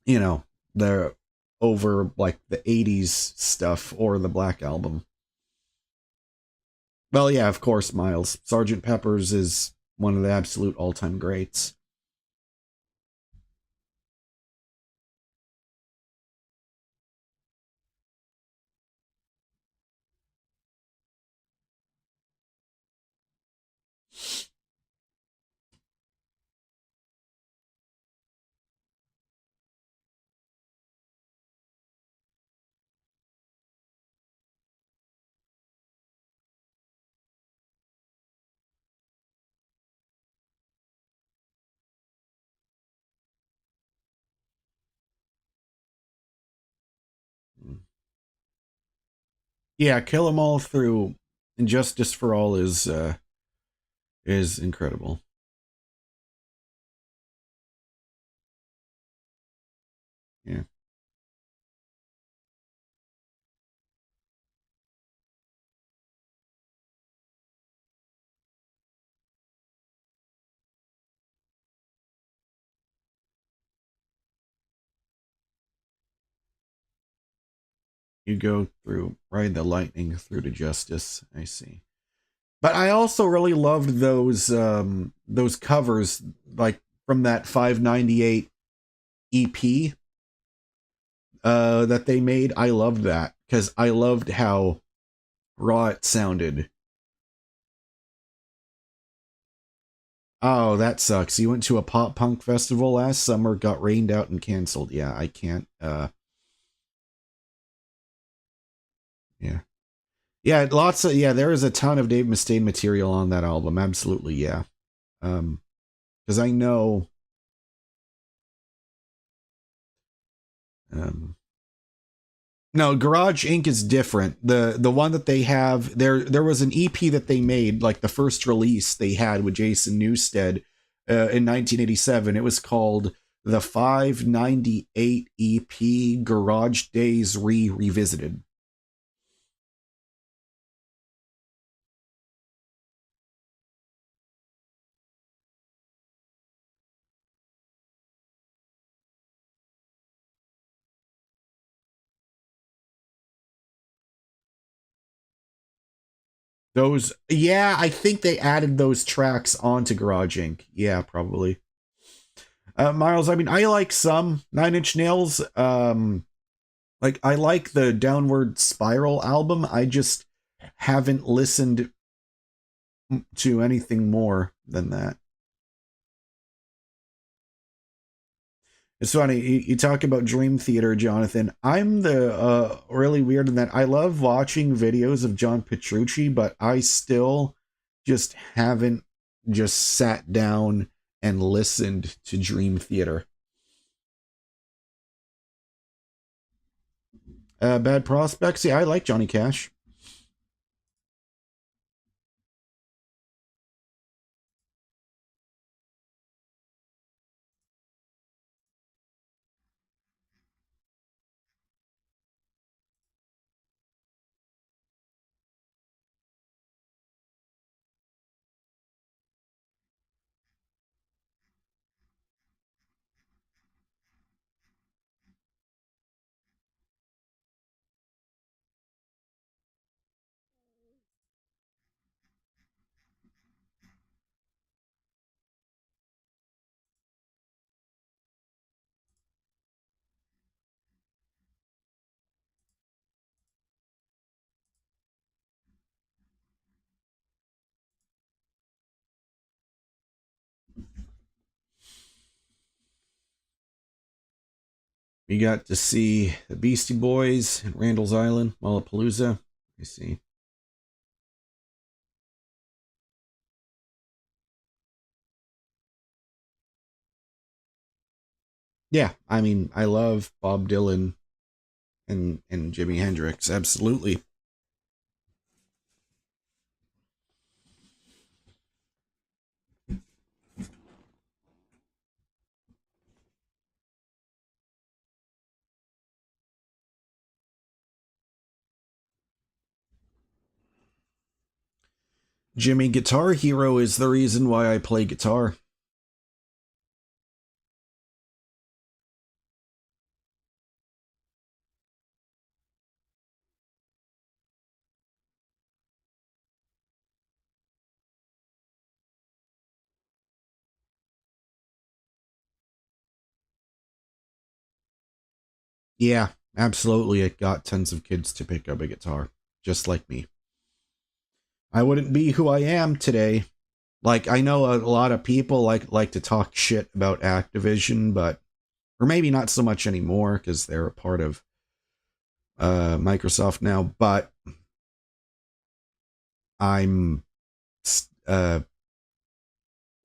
A: you know, the over like the 80s stuff or the Black Album. Well, yeah, of course, Miles. Sergeant Pepper's is one of the absolute all-time greats. Yeah, Kill 'Em All through Injustice for All is incredible. Yeah. You go through Ride the Lightning through to Justice. I see. But I also really loved those covers like from that 598 EP that they made. I loved that because I loved how raw it sounded. Oh, that sucks. You went to a pop punk festival last summer, got rained out and canceled. Yeah, I can't yeah. Yeah, lots of yeah, there is a ton of Dave Mustaine material on that album. Absolutely, yeah. Because I know um no, Garage Inc. is different. The one that they have there was an EP that they made, like the first release they had with Jason Newsted in 1987. It was called the 598 EP Garage Days Revisited. Those, yeah, I think they added those tracks onto Garage Inc. Yeah, probably. Miles, I mean, I like some Nine Inch Nails. Like I like the Downward Spiral album. I just haven't listened to anything more than that. It's funny, you talk about Dream Theater, Jonathan. I'm the really weird in that I love watching videos of John Petrucci, but I still just haven't just sat down and listened to Dream Theater. Bad Prospects? Yeah, I like Johnny Cash. We got to see the Beastie Boys at Randall's Island, Lollapalooza. I see. Yeah, I mean, I love Bob Dylan and Jimi Hendrix, absolutely. Jimmy Guitar Hero is the reason why I play guitar. Yeah, absolutely. It got tons of kids to pick up a guitar, just like me. I wouldn't be who I am today. Like, I know a lot of people like to talk shit about Activision, but or maybe not so much anymore because they're a part of Microsoft now. But I'm uh,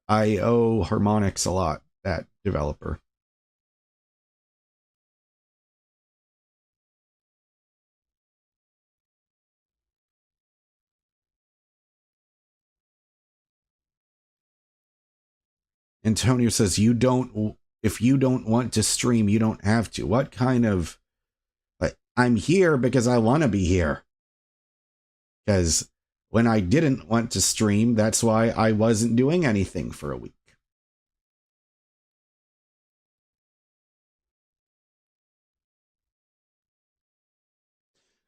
A: I owe Harmonix a lot. That developer. Antonio says you don't. If you don't want to stream, you don't have to. What kind of? Like, I'm here because I want to be here. Because when I didn't want to stream, that's why I wasn't doing anything for a week.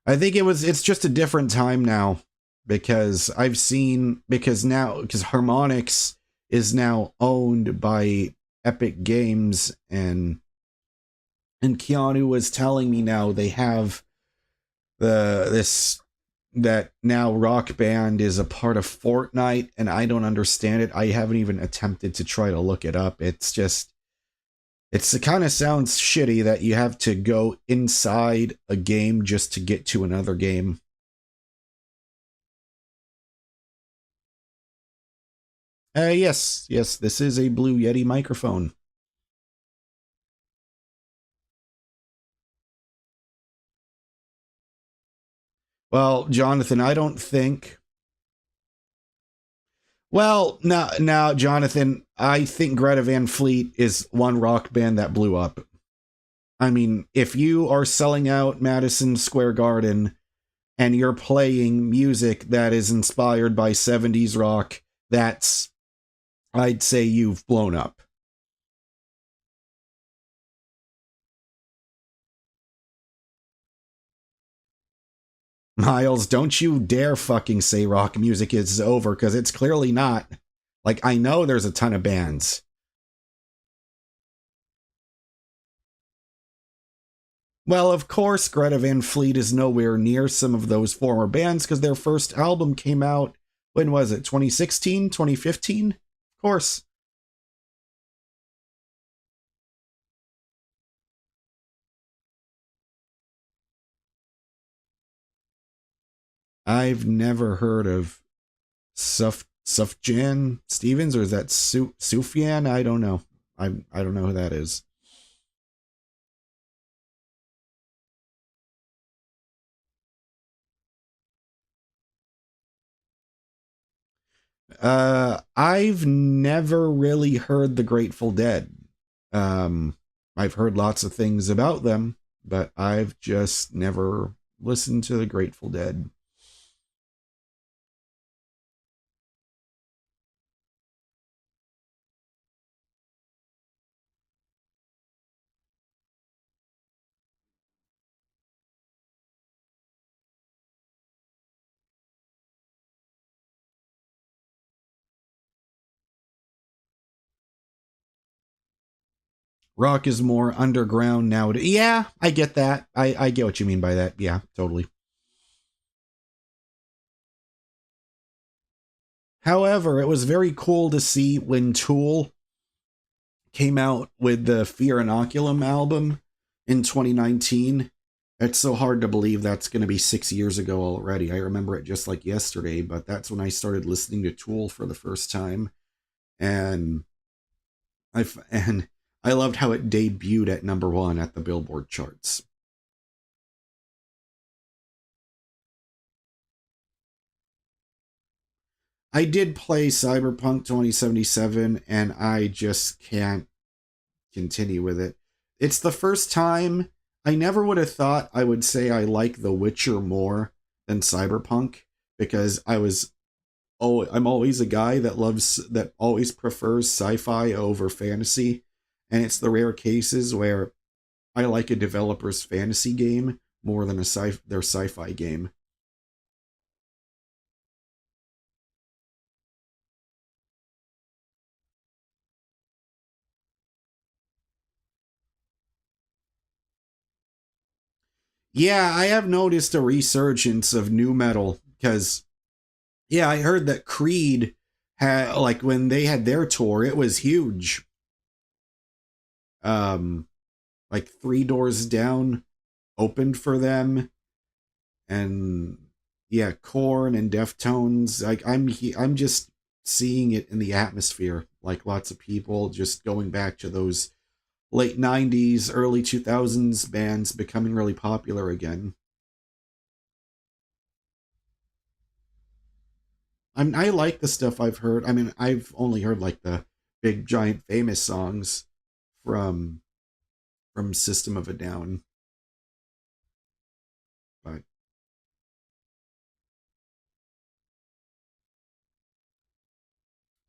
A: I think it's just a different time now because because Harmonix is now owned by Epic Games and Keanu was telling me now they have this that now Rock Band is a part of Fortnite and I don't understand it. I haven't even attempted to try to look it up. It kind of sounds shitty that you have to go inside a game just to get to another game. Yes, this is a Blue Yeti microphone. Well, Jonathan, I don't think. Well, now, Jonathan, I think Greta Van Fleet is one rock band that blew up. I mean, if you are selling out Madison Square Garden and you're playing music that is inspired by 70s rock, I'd say you've blown up. Miles, don't you dare fucking say rock music is over, because it's clearly not. Like, I know there's a ton of bands. Well, of course, Greta Van Fleet is nowhere near some of those former bands because their first album came out, when was it, 2016, 2015? Of course. I've never heard of Sufjan Stevens, or is that Sufjan? I don't know. I don't know who that is. I've never really heard the Grateful Dead. Um, I've heard lots of things about them, but I've just never listened to the Grateful Dead. Rock is more underground nowadays. Yeah, I get that. I get what you mean by that. Yeah, totally. However, it was very cool to see when Tool came out with the Fear Inoculum album in 2019. It's so hard to believe that's going to be 6 years ago already. I remember it just like yesterday, but that's when I started listening to Tool for the first time. And and I loved how it debuted at #1 at the Billboard charts. I did play Cyberpunk 2077, and I just can't continue with it. It's the first time. I never would have thought I would say I like The Witcher more than Cyberpunk, because I'm always a guy that always prefers sci-fi over fantasy, and it's the rare cases where I like a developer's fantasy game more than their sci-fi game. Yeah, I have noticed a resurgence of new metal because, yeah, I heard that Creed had, like, when they had their tour, it was huge. Um, like Three Doors Down opened for them, and yeah, Korn and Deftones. Like, I'm just seeing it in the atmosphere. Like, lots of people just going back to those late '90s, early 2000s bands becoming really popular again. I like the stuff I've heard. I mean, I've only heard like the big, giant, famous songs from System of a Down, but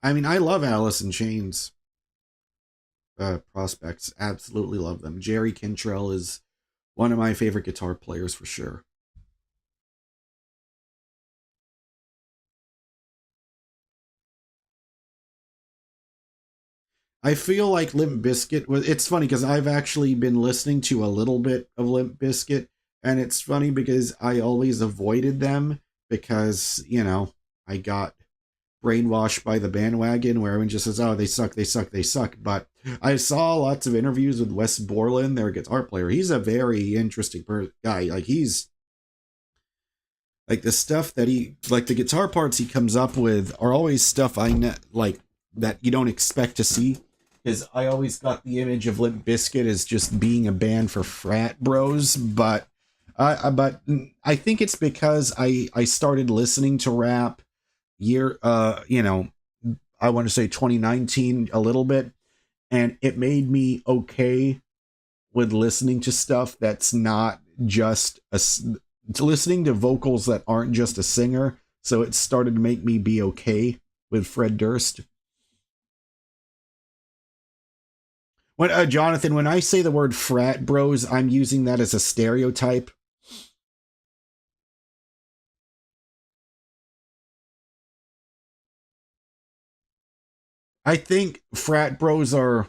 A: I mean, I love Alice in Chains. Prospects, absolutely love them. Jerry Cantrell is one of my favorite guitar players for sure. I feel like Limp Bizkit was. It's funny because I've actually been listening to a little bit of Limp Bizkit, and it's funny because I always avoided them because I got brainwashed by the bandwagon where everyone just says, "Oh, they suck, they suck, they suck." But I saw lots of interviews with Wes Borland, their guitar player. He's a very interesting guy. Like, he's like, the stuff that like, the guitar parts he comes up with are always stuff like that you don't expect to see. Because I always got the image of Limp Bizkit as just being a band for frat bros, but I think it's because I started listening to rap year I want to say 2019 a little bit, and it made me okay with listening to stuff that's not just listening to vocals that aren't just a singer. So it started to make me be okay with Fred Durst. When Jonathan, when I say the word frat bros, I'm using that as a stereotype. I think frat bros are,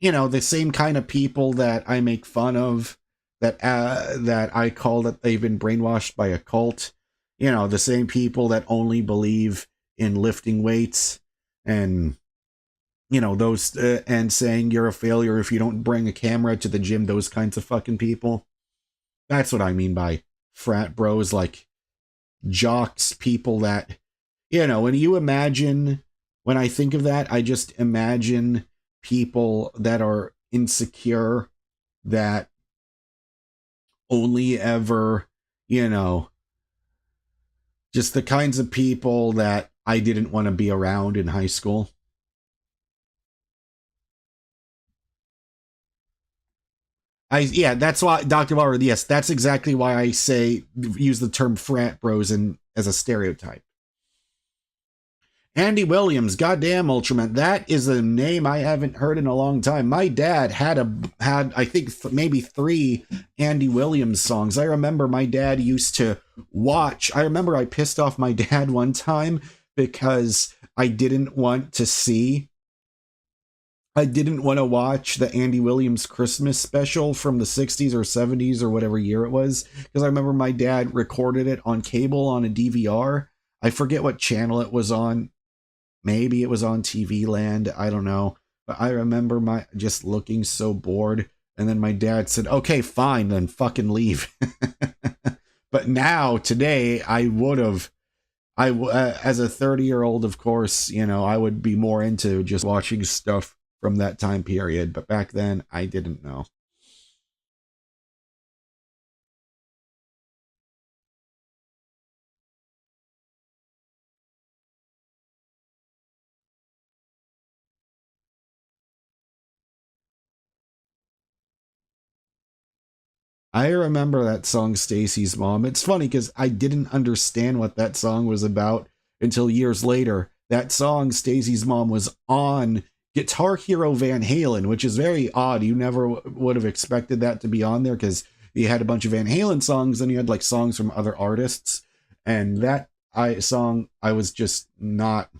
A: the same kind of people that I make fun of, that I call that they've been brainwashed by a cult. The same people that only believe in lifting weights, and those and saying you're a failure if you don't bring a camera to the gym. Those kinds of fucking people. That's what I mean by frat bros. Like, jocks, people that, when you imagine, when I think of that, I just imagine people that are insecure, that only ever, you know, just the kinds of people that I didn't want to be around in high school. Yeah, that's why, Dr. Barber, yes, that's exactly why I say use the term frat bros as a stereotype. Andy Williams, goddamn Ultraman, that is a name I haven't heard in a long time. My dad had I think maybe 3 Andy Williams songs. I remember my dad used to watch. I remember I pissed off my dad one time because I didn't want to watch the Andy Williams Christmas special from the 60s or 70s or whatever year it was, because I remember my dad recorded it on cable on a DVR. I forget what channel it was on. Maybe it was on TV Land. I don't know. But I remember my just looking so bored. And then my dad said, okay, fine, then fucking leave. But now, today, I would have. As a 30-year-old, of course, I would be more into just watching stuff from that time period. But back then, I didn't know. I remember that song, Stacy's Mom. It's funny because I didn't understand what that song was about until years later. That song, Stacy's Mom, was on Guitar Hero Van Halen, which is very odd. You never would have expected that to be on there because you had a bunch of Van Halen songs and you had like songs from other artists. And that song, I was just not.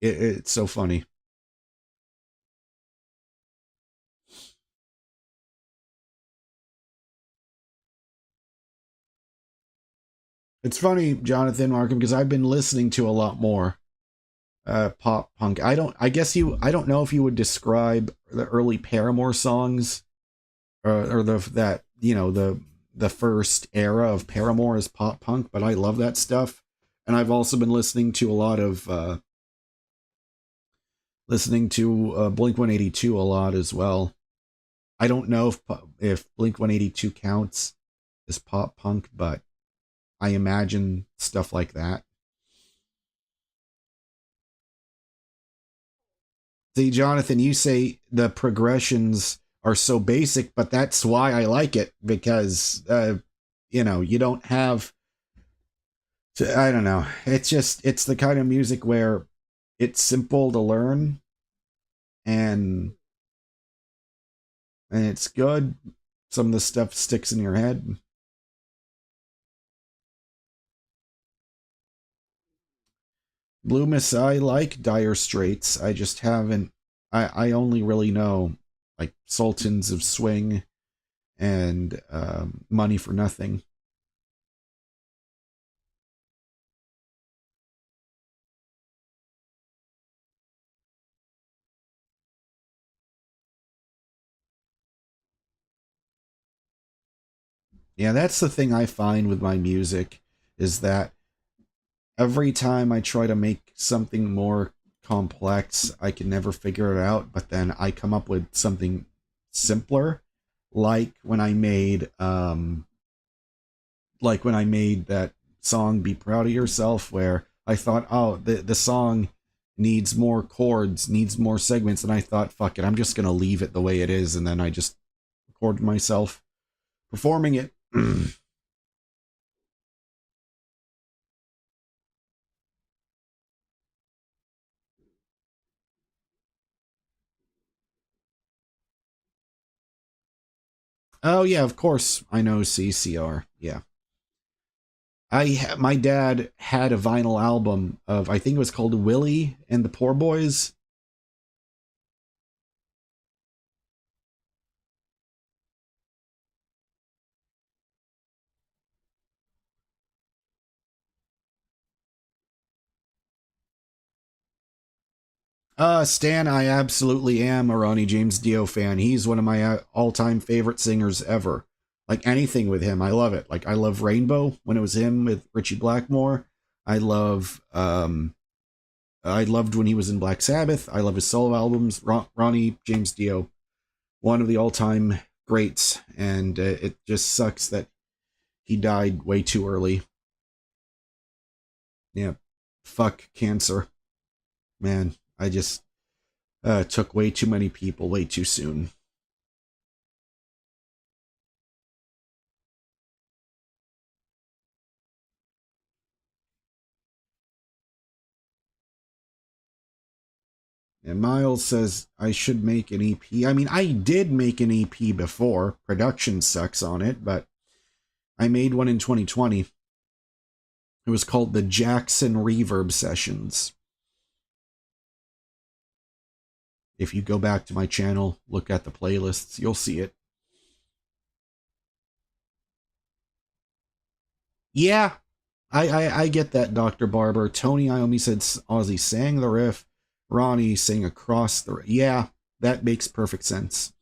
A: It's so funny. It's funny, Jonathan Markham, because I've been listening to a lot more pop punk. I don't know if you would describe the early Paramore songs or the first era of Paramore as pop punk, but I love that stuff. And I've also been listening to a lot of Blink 182 a lot as well. I don't know if Blink 182 counts as pop punk, but I imagine stuff like that. See, Jonathan, you say the progressions are so basic, but that's why I like it, because you don't have to, I don't know. It's the kind of music where it's simple to learn, and it's good. Some of the stuff sticks in your head. Loomis, I like Dire Straits. I just haven't. I only really know like Sultans of Swing and Money for Nothing. Yeah, that's the thing I find with my music, is that every time I try to make something more complex, I can never figure it out, but then I come up with something simpler, like when I made that song Be Proud of Yourself, where I thought, oh, the song needs more chords, needs more segments, and I thought, fuck it, I'm just gonna leave it the way it is, and then I just recorded myself performing it. Oh yeah, of course I know CCR. Yeah. My dad had a vinyl album of, I think it was called Willie and the Poor Boys. Stan, I absolutely am a Ronnie James Dio fan. He's one of my all-time favorite singers ever. Like anything with him, I love it. Like I love Rainbow when it was him with Richie Blackmore. I love I loved when he was in Black Sabbath. I love his solo albums. Ronnie James Dio, one of the all-time greats, and it just sucks that he died way too early. Yeah, fuck cancer, man. I just took way too many people way too soon. And Miles says I should make an EP. I mean, I did make an EP before. Production sucks on it, but I made one in 2020. It was called the Jackson Reverb Sessions. If you go back to my channel, look at the playlists, you'll see it. Yeah, I get that, Dr. Barber. Tony Iommi said Ozzy sang the riff. Ronnie sang across the... Yeah, that makes perfect sense.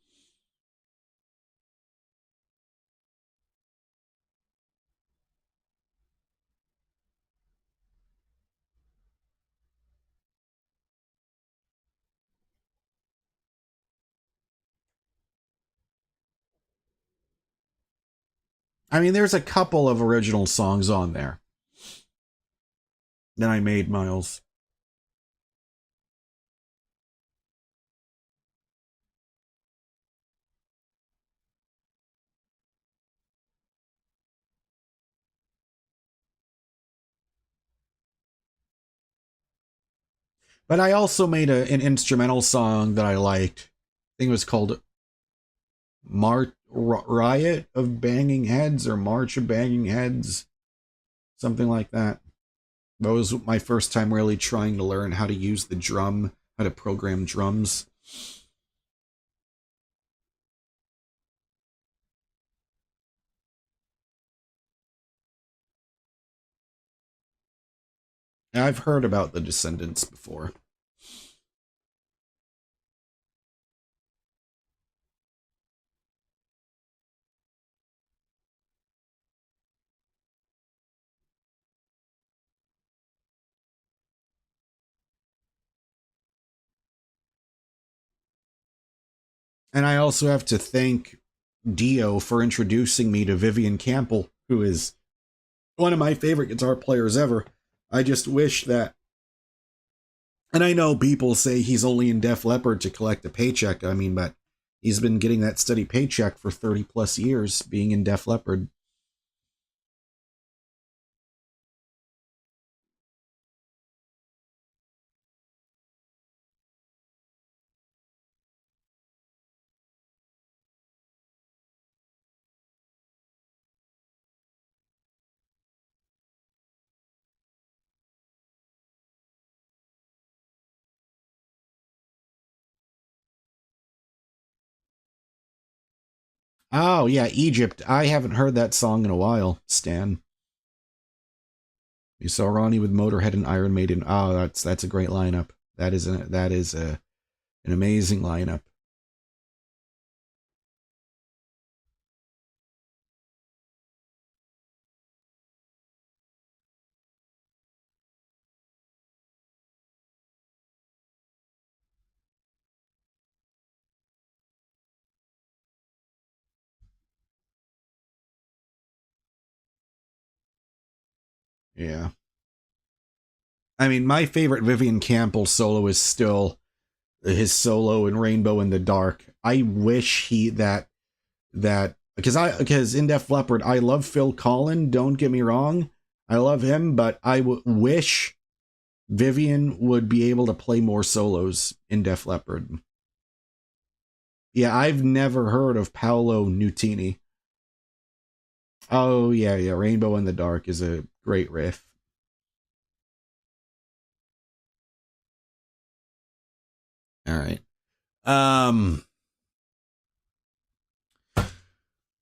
A: I mean, there's a couple of original songs on there that I made, Miles. But I also made an instrumental song that I liked. I think it was called Riot of Banging Heads or March of Banging Heads. Something like that. That was my first time really trying to learn how to use the drum, how to program drums. I've heard about the Descendants before. And I also have to thank Dio for introducing me to Vivian Campbell, who is one of my favorite guitar players ever. I just wish that... And I know people say he's only in Def Leppard to collect a paycheck. I mean, but he's been getting that steady paycheck for 30 plus years being in Def Leppard. Oh, yeah, Egypt. I haven't heard that song in a while, Stan. You saw Ronnie with Motorhead and Iron Maiden. Oh, that's a great lineup. That is an amazing lineup. Yeah. I mean, my favorite Vivian Campbell solo is still his solo in Rainbow in the Dark. I wish because in Def Leppard, I love Phil Collin, don't get me wrong. I love him, but I wish Vivian would be able to play more solos in Def Leppard. Yeah, I've never heard of Paolo Nutini. Oh, yeah, Rainbow in the Dark is a great riff. All right.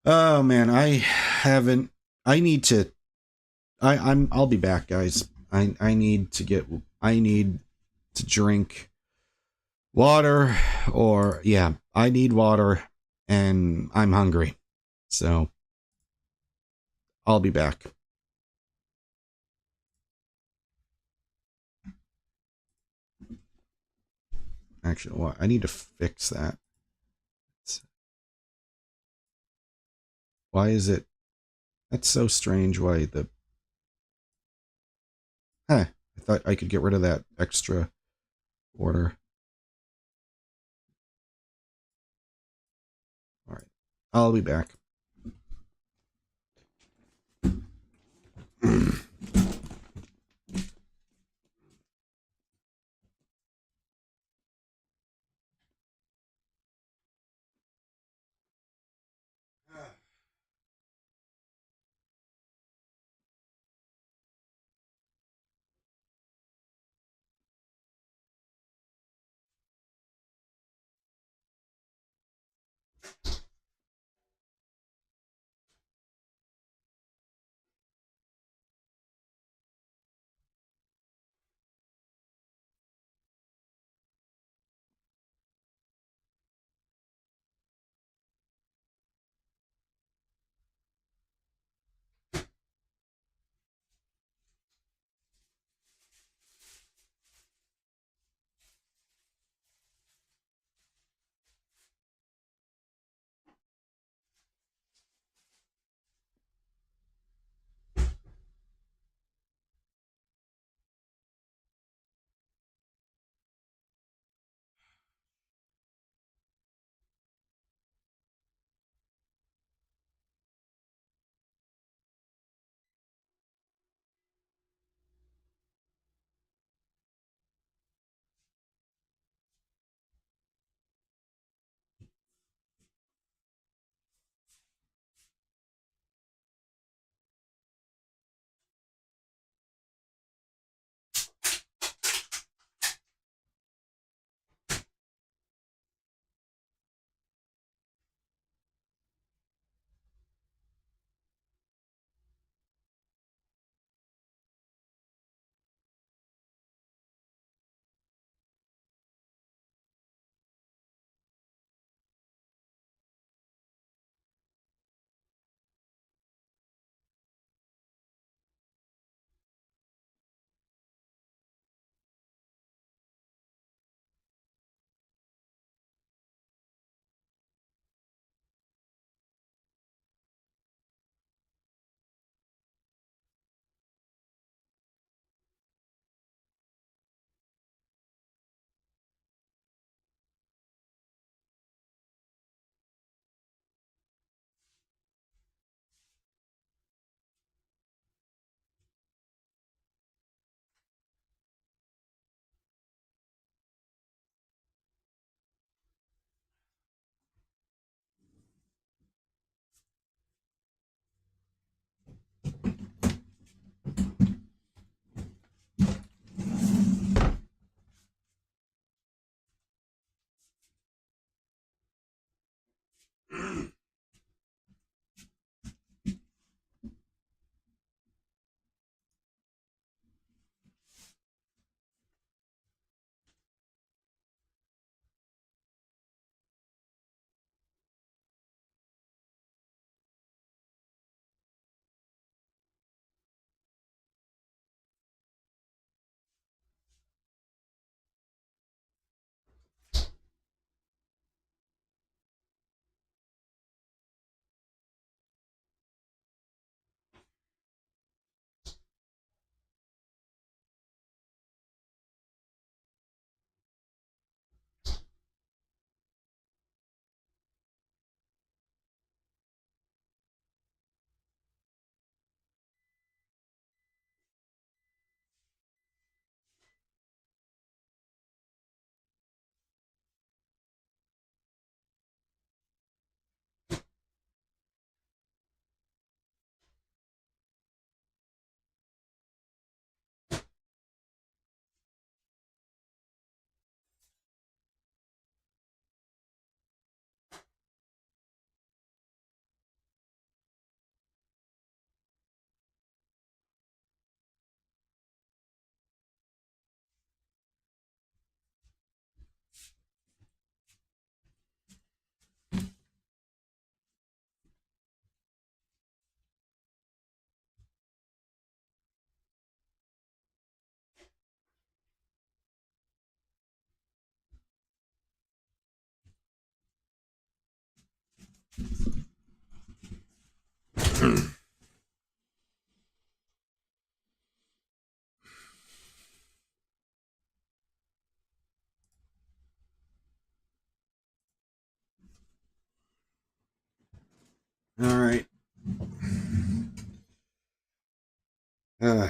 A: Oh man, I need to I'll be back, guys. I need to drink water, or yeah, I need water and I'm hungry. So I'll be back. Actually, what? I need to fix that. Why is it? That's so strange. Why the... Huh. I thought I could get rid of that extra order. All right. I'll be back. All right. Uh,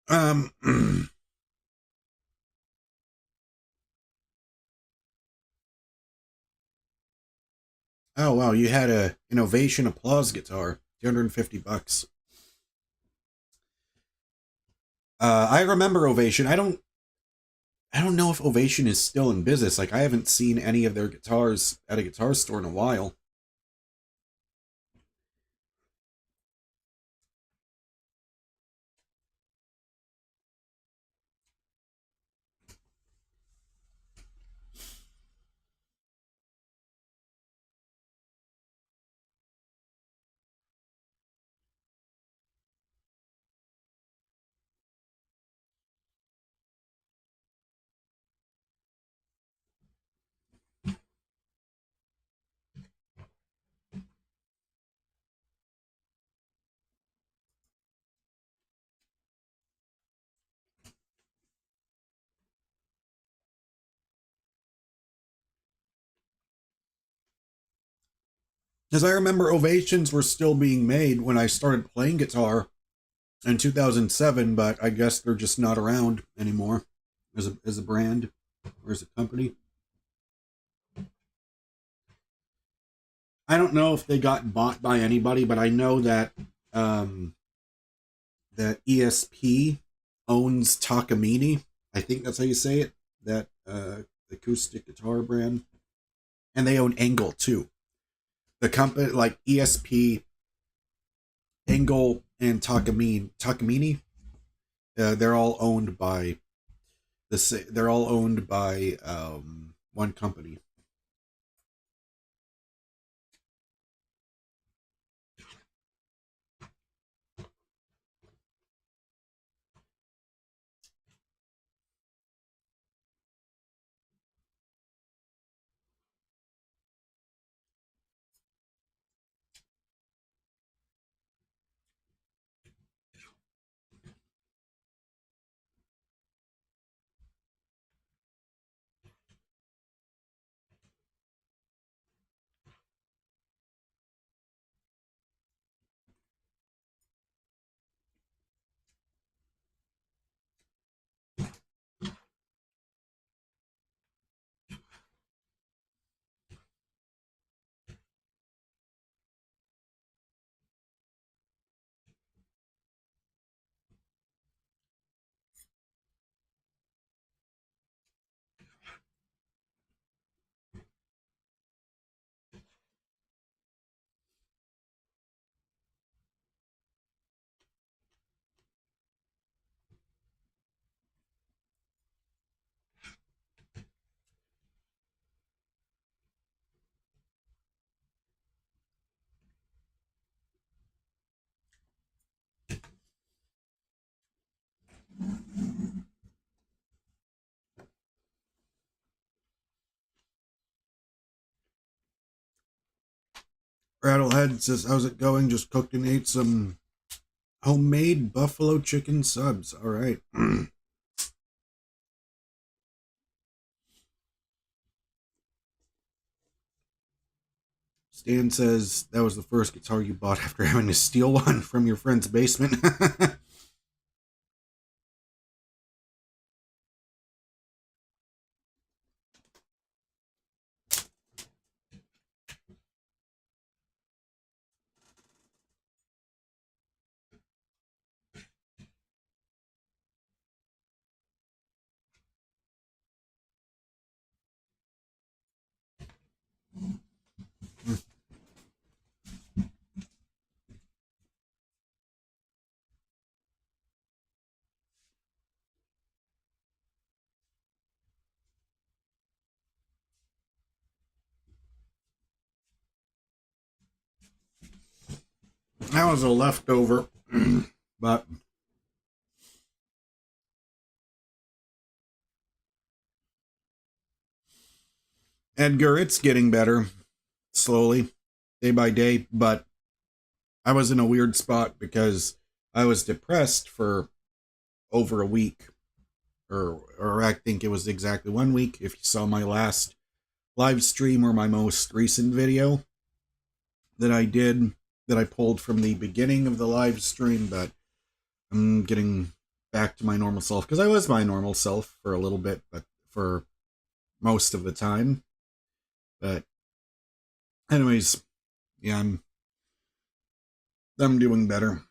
A: um. Oh wow, you had a innovation applause guitar, $250. I remember Ovation. I don't know if Ovation is still in business. Like I haven't seen any of their guitars at a guitar store in a while. As I remember, Ovations were still being made when I started playing guitar in 2007, but I guess they're just not around anymore as a brand or as a company. I don't know if they got bought by anybody, but I know um, that ESP owns Takamine. I think that's how you say it. That acoustic guitar brand, and they own Engel too. The company like ESP, Engel, and Takamine. They're all owned by They're all owned by one company. Rattlehead says, "How's it going? Just cooked and ate some homemade buffalo chicken subs. All right." Stan says that was the first guitar you bought after having to steal one from your friend's basement. That was a leftover, but Edgar, it's getting better slowly, day by day. But I was in a weird spot because I was depressed for over a week, or I think it was exactly 1 week. If you saw my last live stream or my most recent video that I did, that I pulled from the beginning of the live stream, but I'm getting back to my normal self because I was my normal self for a little bit, but for most of the time. But anyways, yeah, I'm doing better.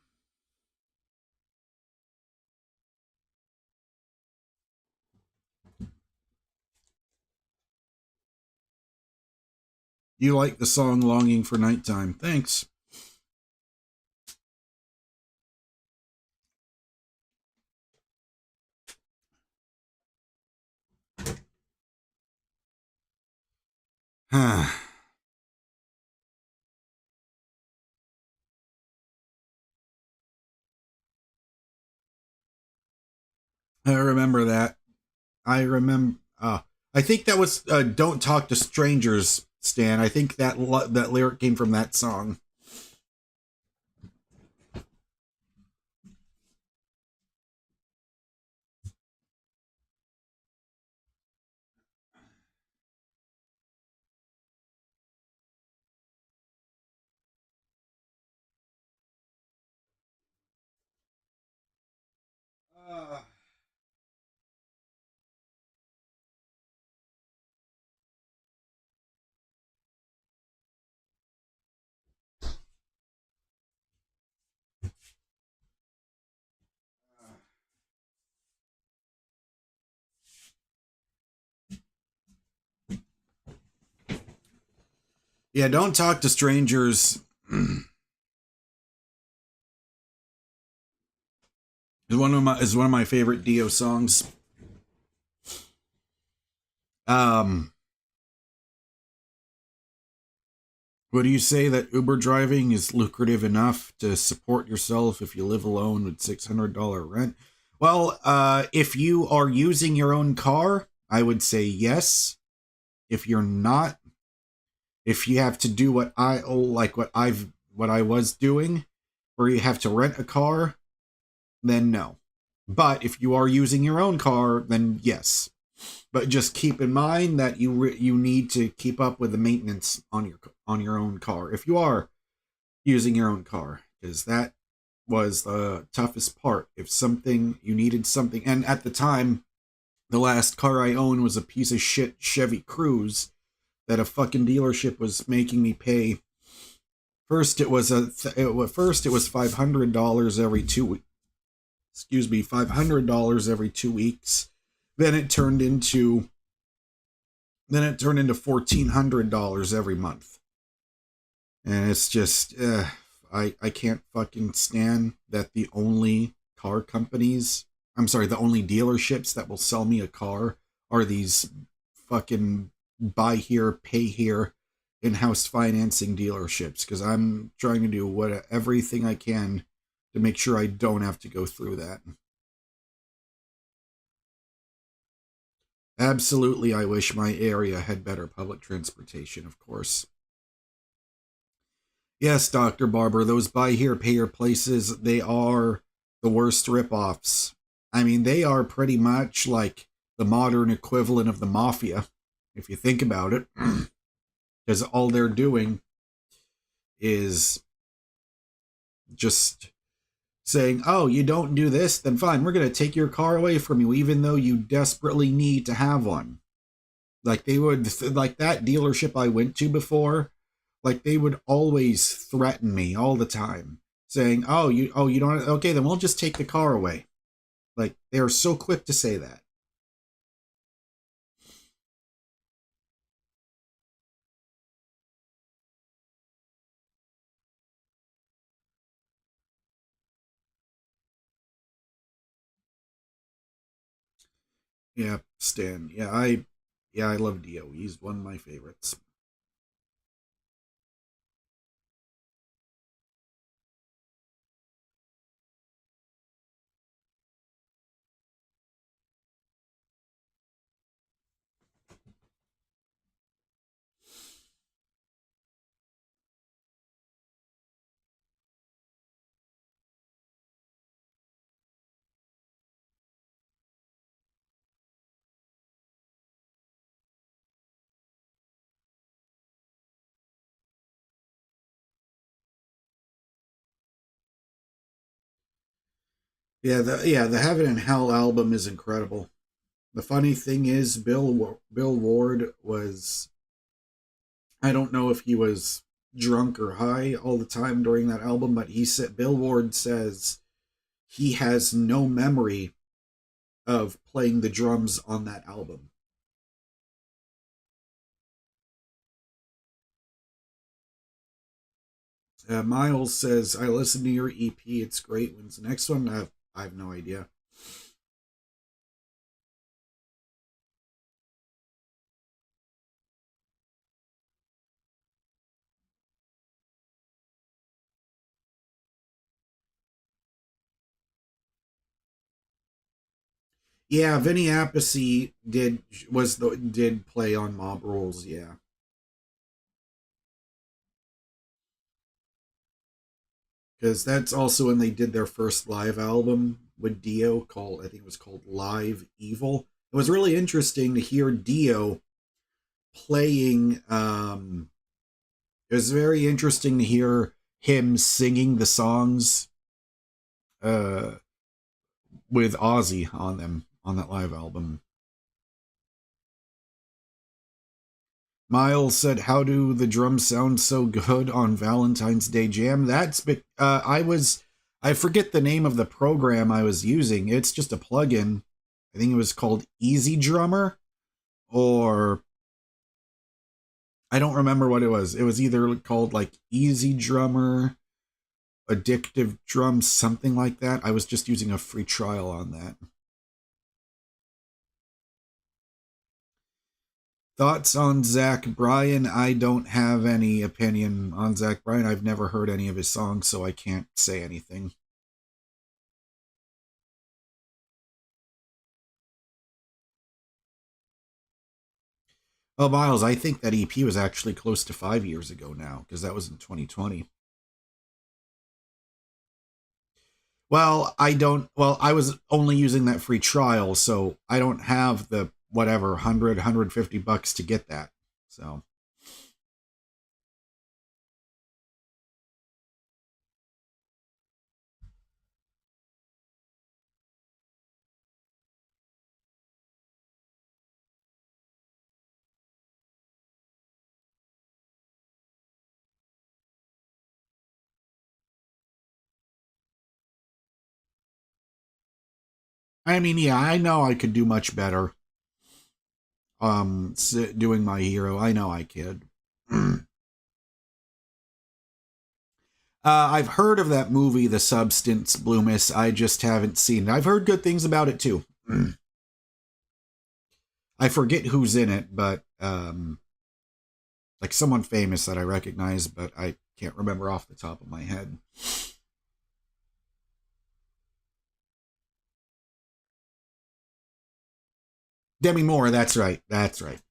A: You like the song Longing for Nighttime. Thanks. I remember that. I remember. I think that was "Don't Talk to Strangers," Stan. I think that lyric came from that song. Uh, yeah, "Don't Talk to Strangers" is one of my favorite Dio songs. Um, would you say that Uber driving is lucrative enough to support yourself if you live alone with $600 rent? Well, if you are using your own car, I would say yes. If you're not, if you have to do what I was doing, where you have to rent a car, then no. But if you are using your own car, then yes. But just keep in mind that you need to keep up with the maintenance on your own car if you are using your own car, because that was the toughest part. If something you needed something, and at the time, the last car I owned was a piece of shit Chevy Cruze that a fucking dealership was making me pay. First, it was $500 every 2 weeks. Excuse me, $500 every 2 weeks. Then it turned into $1,400 every month. And it's just, I can't fucking stand that the only car companies, the only dealerships that will sell me a car are these fucking buy here, pay here, in-house financing dealerships, because I'm trying to do everything I can to make sure I don't have to go through that. Absolutely, I wish my area had better public transportation, of course. Yes, Dr. Barber, those buy here, pay here places, they are the worst ripoffs. I mean, they are pretty much like the modern equivalent of the mafia, if you think about it. Because all they're doing is just saying, oh, you don't do this, then fine, we're going to take your car away from you, even though you desperately need to have one. Like they would, like that dealership I went to before, like they would always threaten me all the time, saying, oh, you don't, okay, then we'll just take the car away. Like they are so quick to say that. Yeah, Stan. Yeah, I love Dio. He's one of my favorites. The Heaven and Hell album is incredible. The funny thing is, Bill Ward was, I don't know if he was drunk or high all the time during that album, but he said Bill Ward says he has no memory of playing the drums on that album. Miles says, I listened to your EP. It's great. When's the next one? I have no idea. Yeah, Vinny Appice did play on Mob Rules. Yeah, because that's also when they did their first live album with Dio called, I think it was called Live Evil. It was really interesting to hear Dio playing. It was very interesting to hear him singing the songs uh, with Ozzy on them on that live album. Miles said, "How do the drums sound so good on Valentine's Day Jam?" I forget the name of the program I was using. It's just a plugin. I think it was called Easy Drummer, or I don't remember what it was. It was either called like Easy Drummer, Addictive Drums, something like that. I was just using a free trial on that. Thoughts on Zach Bryan? I don't have any opinion on Zach Bryan. I've never heard any of his songs, so I can't say anything. Oh, Miles, I think that EP was actually close to 5 years ago now, because that was in 2020. Well, I don't, well, I was only using that free trial, so I don't have the whatever, 150 bucks to get that. So, I mean, yeah, I know I could do much better doing my hero. I know I could. I've heard of that movie, The Substance, Bloomis. I just haven't seen it. I've heard good things about it too. I forget who's in it, but like someone famous that I recognize, but I can't remember off the top of my head. Demi Moore, that's right. That's right.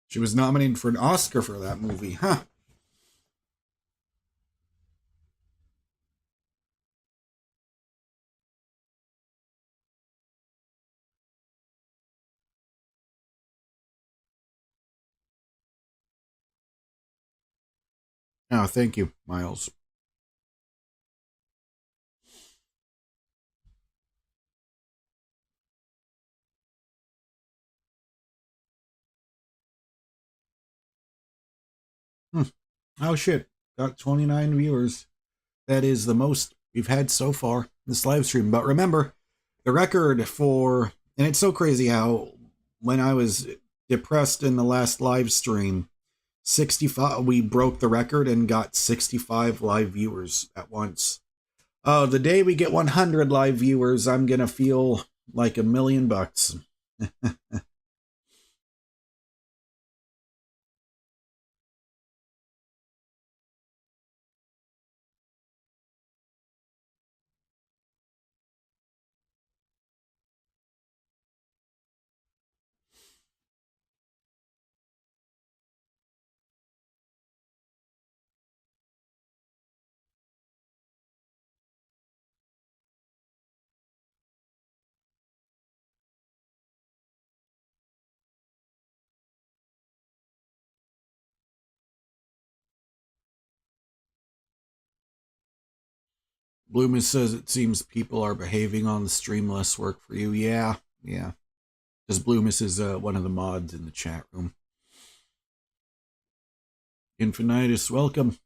A: She was nominated for an Oscar for that movie. Huh. Oh, thank you, Miles. Hmm. Oh, shit. Got 29 viewers. That is the most we've had so far this live stream. But remember, the record for, and it's so crazy how when I was depressed in the last live stream, 65, we broke the record and got 65 live viewers at once. Oh, the day we get 100 live viewers, I'm gonna feel like $1,000,000. Bloomis says it seems people are behaving on the stream less work for you. Yeah, yeah. Because Bloomis is one of the mods in the chat room. Infinitus, welcome.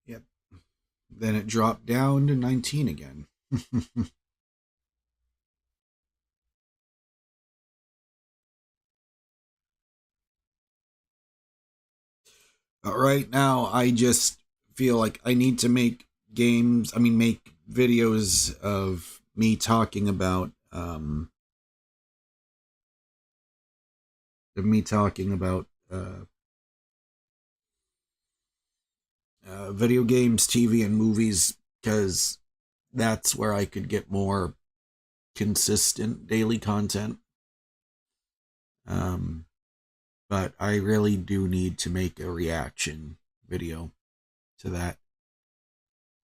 A: Yep. Then it dropped down to 19 again. But right now, I just feel like I need to make make videos of me talking about, video games, TV, and movies, because that's where I could get more consistent daily content. But I really do need to make a reaction video to that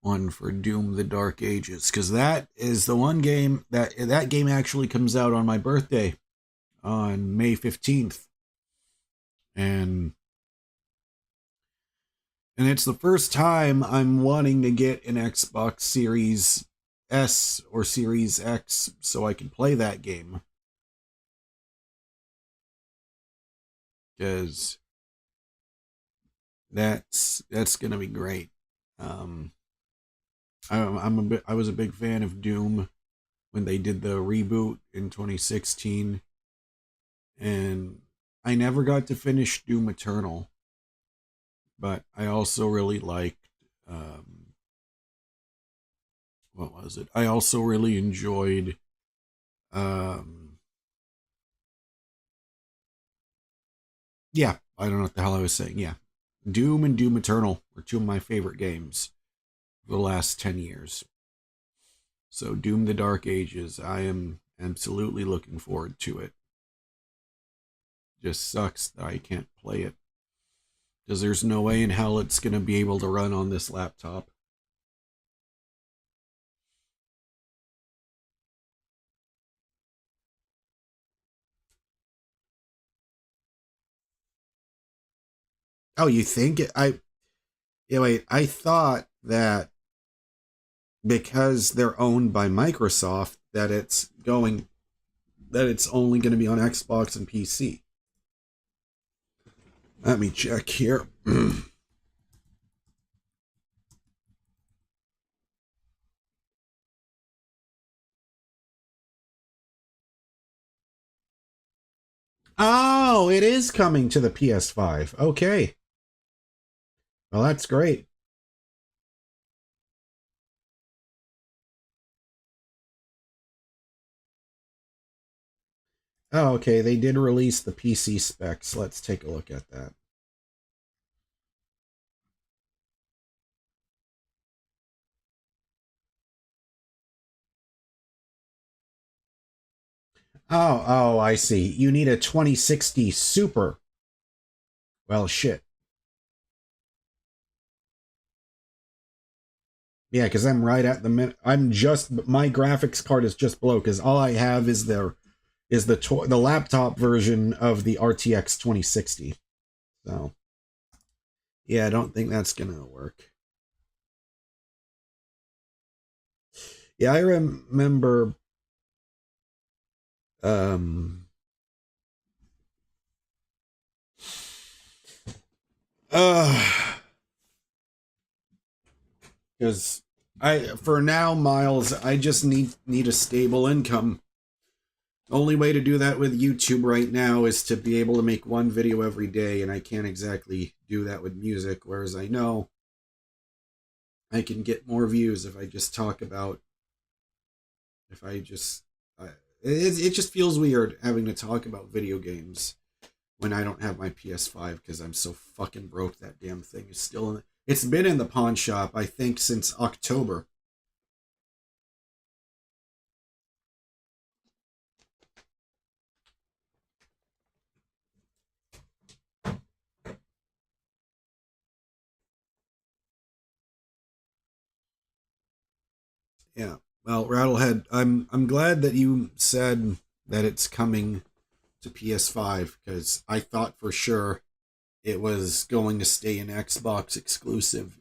A: one for Doom: The Dark Ages, because that is the one game that game actually comes out on my birthday on May 15th. And it's the first time I'm wanting to get an Xbox Series S or Series X so I can play that game. Because that's gonna be great. I was a big fan of Doom when they did the reboot in 2016, and I never got to finish Doom Eternal, but I also really liked, what was it? I also really enjoyed, yeah, I don't know what the hell I was saying. Yeah, Doom and Doom Eternal were two of my favorite games for the last 10 years. So Doom: The Dark Ages, I am absolutely looking forward to it. Just sucks that I can't play it, because there's no way in hell it's going to be able to run on this laptop. Oh, you think it? Wait, I thought that because they're owned by Microsoft that it's only going to be on Xbox and PC. Let me check here. Oh, it is coming to the PS5. Okay. Well, that's great. Oh, okay. They did release the PC specs. Let's take a look at that. Oh, I see. You need a 2060 Super. Well, shit. Yeah, because I'm right at the minute. I'm just my graphics card is just below because all I have is the laptop version of the RTX 2060. So yeah, I don't think that's gonna work. Yeah, I remember. Um. Because for now, Miles, I just need a stable income. Only way to do that with YouTube right now is to be able to make one video every day, and I can't exactly do that with music. Whereas I know I can get more views if I just talk about if I just I, it just feels weird having to talk about video games when I don't have my PS5 because I'm so fucking broke. That damn thing is still in. It's been in the pawn shop I think since October. Yeah. Well, Rattlehead, I'm glad that you said that it's coming to PS5 because I thought for sure it was going to stay an Xbox exclusive.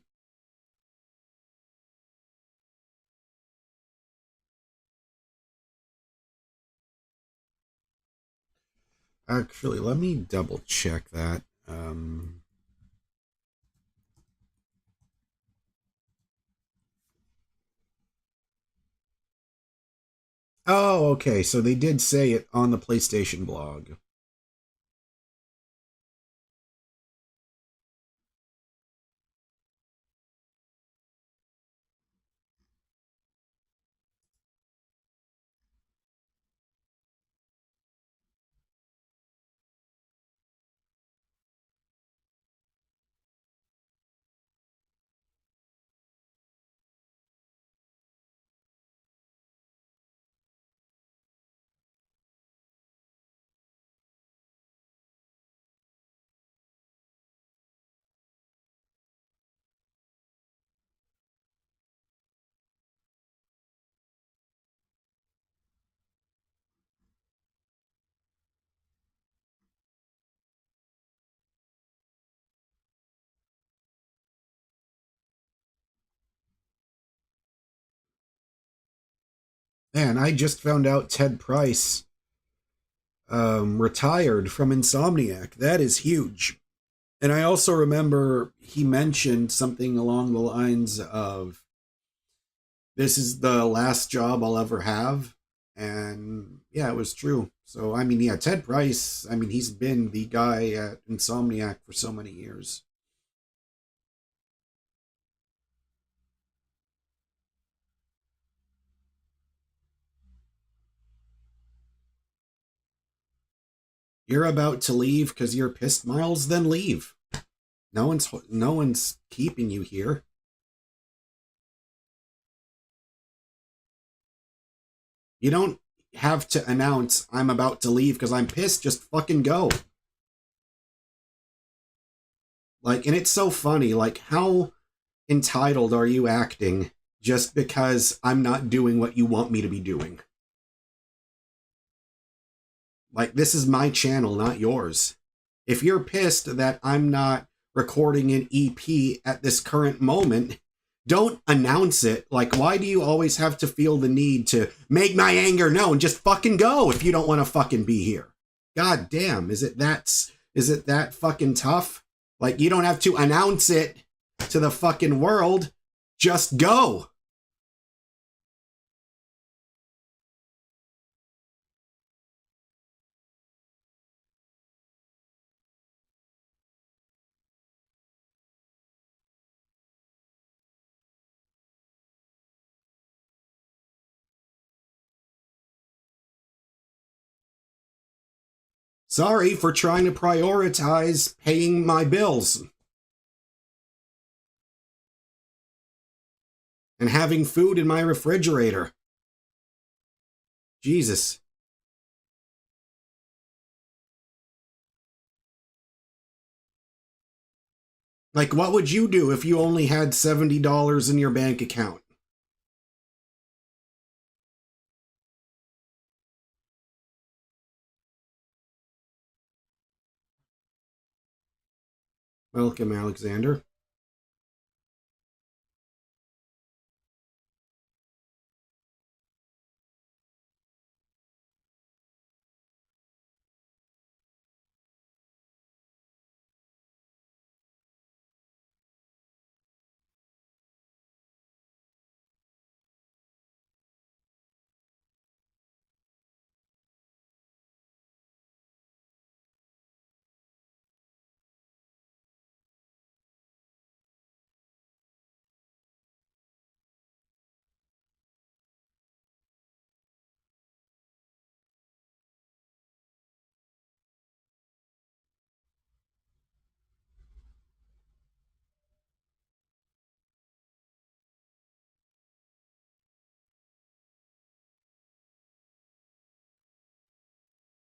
A: Actually, let me double check that. Oh, okay. So they did say it on the PlayStation blog. Man, I just found out Ted Price retired from Insomniac. That is huge. And I also remember he mentioned something along the lines of this is the last job I'll ever have. And yeah, it was true. So, I mean, yeah, Ted Price, I mean, he's been the guy at Insomniac for so many years. You're about to leave because you're pissed, Miles? Then leave. No one's keeping you here. You don't have to announce I'm about to leave because I'm pissed. Just fucking go. Like, and it's so funny. Like, how entitled are you acting just because I'm not doing what you want me to be doing? Like, this is my channel, not yours. If you're pissed that I'm not recording an EP at this current moment, don't announce it. Like, why do you always have to feel the need to make my anger known? Just fucking go if you don't want to fucking be here. God damn, is it that fucking tough? Like, you don't have to announce it to the fucking world. Just go. Sorry for trying to prioritize paying my bills and having food in my refrigerator. Jesus. Like, what would you do if you only had $70 in your bank account? Welcome, Alexander.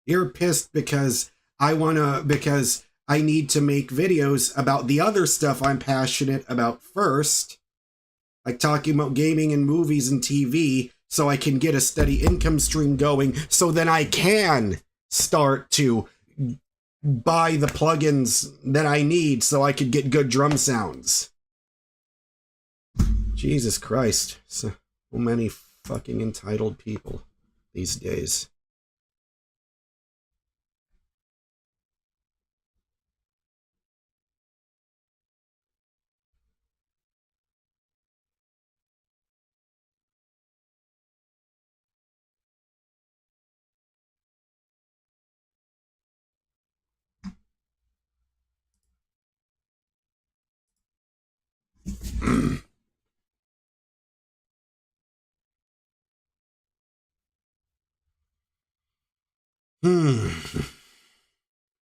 A: You're pissed because because I need to make videos about the other stuff I'm passionate about first, like talking about gaming and movies and TV, so I can get a steady income stream going, so then I can start to buy the plugins that I need so I could get good drum sounds. Jesus Christ. So many fucking entitled people these days.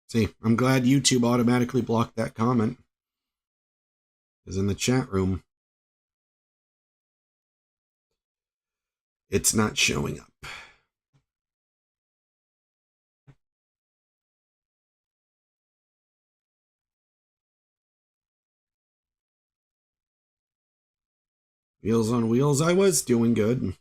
A: See, I'm glad YouTube automatically blocked that comment. Because in the chat room, it's not showing up. Wheels on Wheels, I was doing good.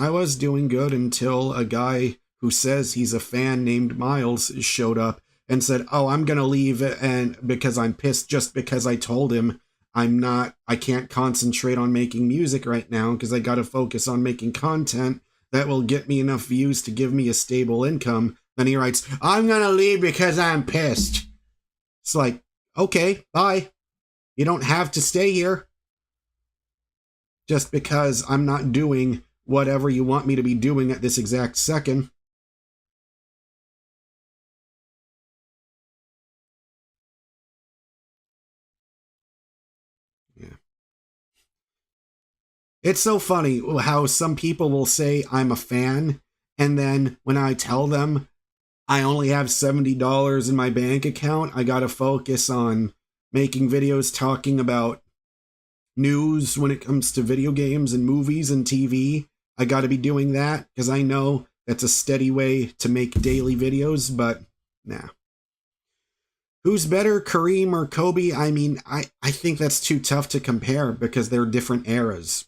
A: I was doing good until a guy who says he's a fan named Miles showed up and said, "Oh, I'm going to leave and because I'm pissed just because I told him I can't concentrate on making music right now because I got to focus on making content that will get me enough views to give me a stable income." Then he writes, "I'm going to leave because I'm pissed." It's like, okay, bye. You don't have to stay here just because I'm not doing whatever you want me to be doing at this exact second. Yeah. It's so funny how some people will say I'm a fan, and then when I tell them I only have $70 in my bank account, I gotta focus on making videos talking about news when it comes to video games and movies and TV. I gotta be doing that because I know that's a steady way to make daily videos, but nah. Who's better, Kareem or Kobe? I mean, I think that's too tough to compare because they're different eras.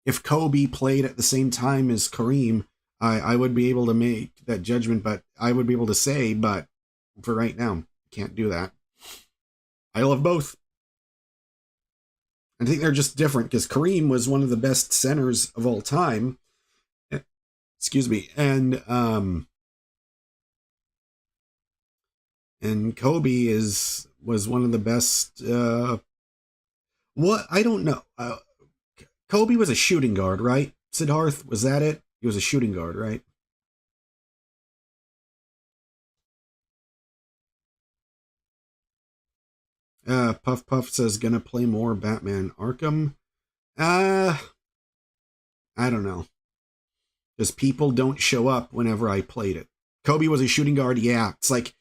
A: If Kobe played at the same time as Kareem, I would be able to make that judgment, but I would be able to say, but for right now, can't do that. I love both. I think they're just different because Kareem was one of the best centers of all time. Excuse me. And Kobe was one of the best. What I don't know. Kobe was a shooting guard, right? Siddharth, was that it? He was a shooting guard, right? Puff Puff says gonna play more Batman Arkham. I don't know. Because people don't show up whenever I played it. Kobe was a shooting guard, yeah. It's like,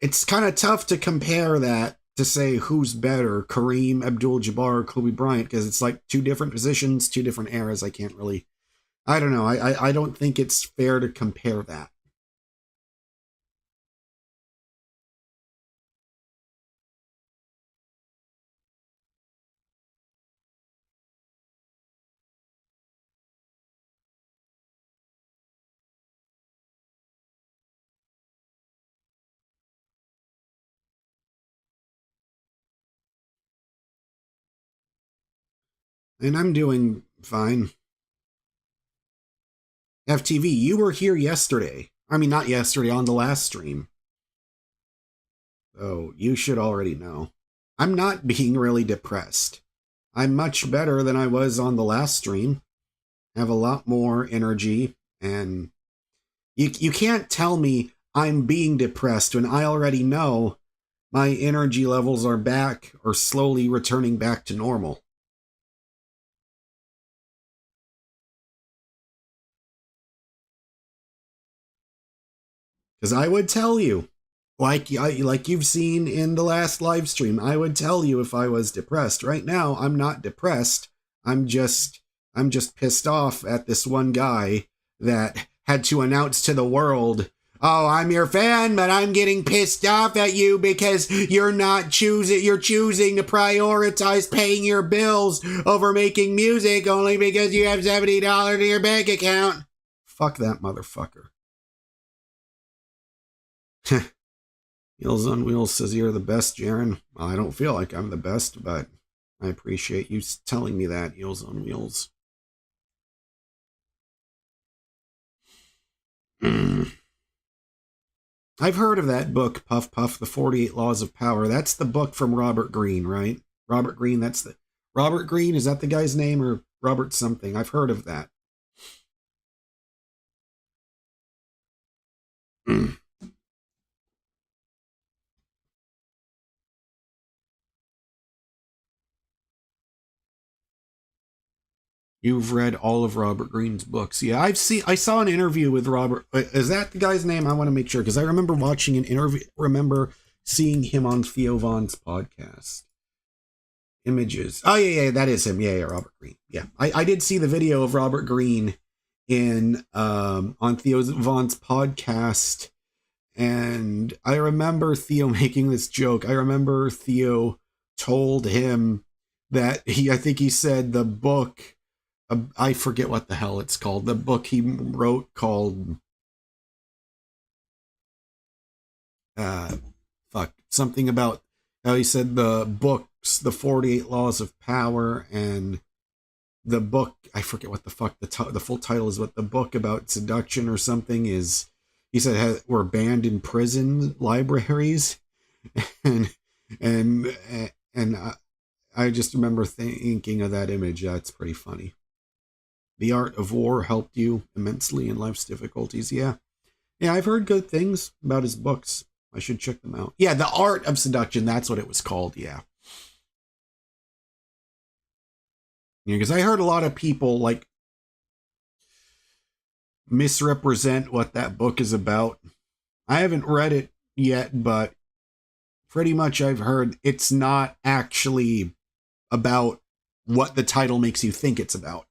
A: it's kind of tough to compare that to say who's better, Kareem Abdul-Jabbar or Kobe Bryant, because it's like two different positions, two different eras. I can't really, I don't know. I don't think it's fair to compare that. And I'm doing fine. FTV, you were here yesterday. I mean, not yesterday, on the last stream. So you should already know. I'm not being really depressed. I'm much better than I was on the last stream. I have a lot more energy, and you can't tell me I'm being depressed when I already know my energy levels are back or slowly returning back to normal. Because I would tell you, like you've seen in the last live stream, I would tell you if I was depressed. Right now, I'm not depressed. I'm just I'm just pissed off at this one guy that had to announce to the world, "Oh, I'm your fan, but I'm getting pissed off at you because you're choosing to prioritize paying your bills over making music only because you have $70 in your bank account." Fuck that motherfucker. Meals on Wheels says you're the best, Jaren. Well, I don't feel like I'm the best, but I appreciate you telling me that, Meals on Wheels. I've heard of that book, Puff Puff, The 48 Laws of Power. That's the book from Robert Greene, right? Robert Greene, Robert Greene, is that the guy's name, or Robert something? I've heard of that. You've read all of Robert Greene's books. Yeah, I saw an interview with Robert. Is that the guy's name? I want to make sure, because I remember watching an interview, remember seeing him on Theo Vaughn's podcast. Images. Oh, yeah, that is him. Yeah, Robert Greene. Yeah, I did see the video of Robert Greene in on Theo Vaughn's podcast, and I remember Theo making this joke. I remember Theo told him that I think he said the book, I forget what the hell it's called. The book he wrote called something about how he said the books, the 48 Laws of Power, and the book, I forget what the fuck the full title is, but the book about seduction or something is, he said, were banned in prison libraries, and and and I just remember thinking of that image. That's pretty funny. The Art of War helped you immensely in life's difficulties. Yeah, I've heard good things about his books. I should check them out. Yeah, The Art of Seduction. That's what it was called. Yeah. Because I heard a lot of people like misrepresent what that book is about. I haven't read it yet, but pretty much I've heard it's not actually about what the title makes you think it's about.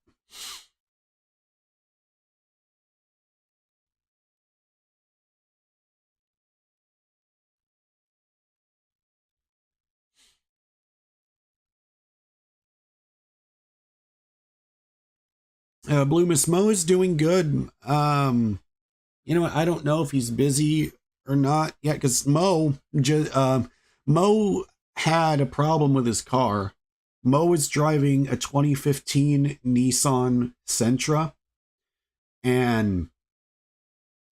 A: Blue Miss Mo is doing good. You know what? I don't know if he's busy or not yet, because Mo had a problem with his car. Mo was driving a 2015 Nissan Sentra, and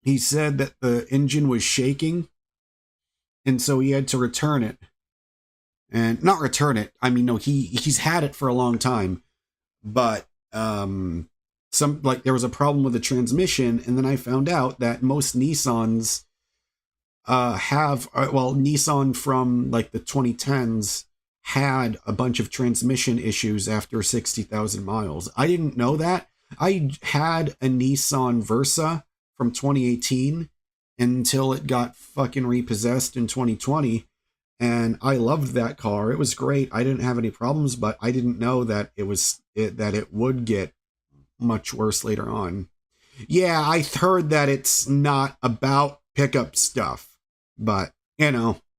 A: he said that the engine was shaking, and so he had to return it. And not return it. I mean, no, he's had it for a long time, but there was a problem with the transmission, and then I found out that most Nissans Nissan from like the 2010s had a bunch of transmission issues after 60,000 miles. I didn't know that. I had a Nissan Versa from 2018 until it got fucking repossessed in 2020, and I loved that car. It was great. I didn't have any problems, but I didn't know that it would get much worse later on. Yeah, I heard that it's not about pickup stuff, but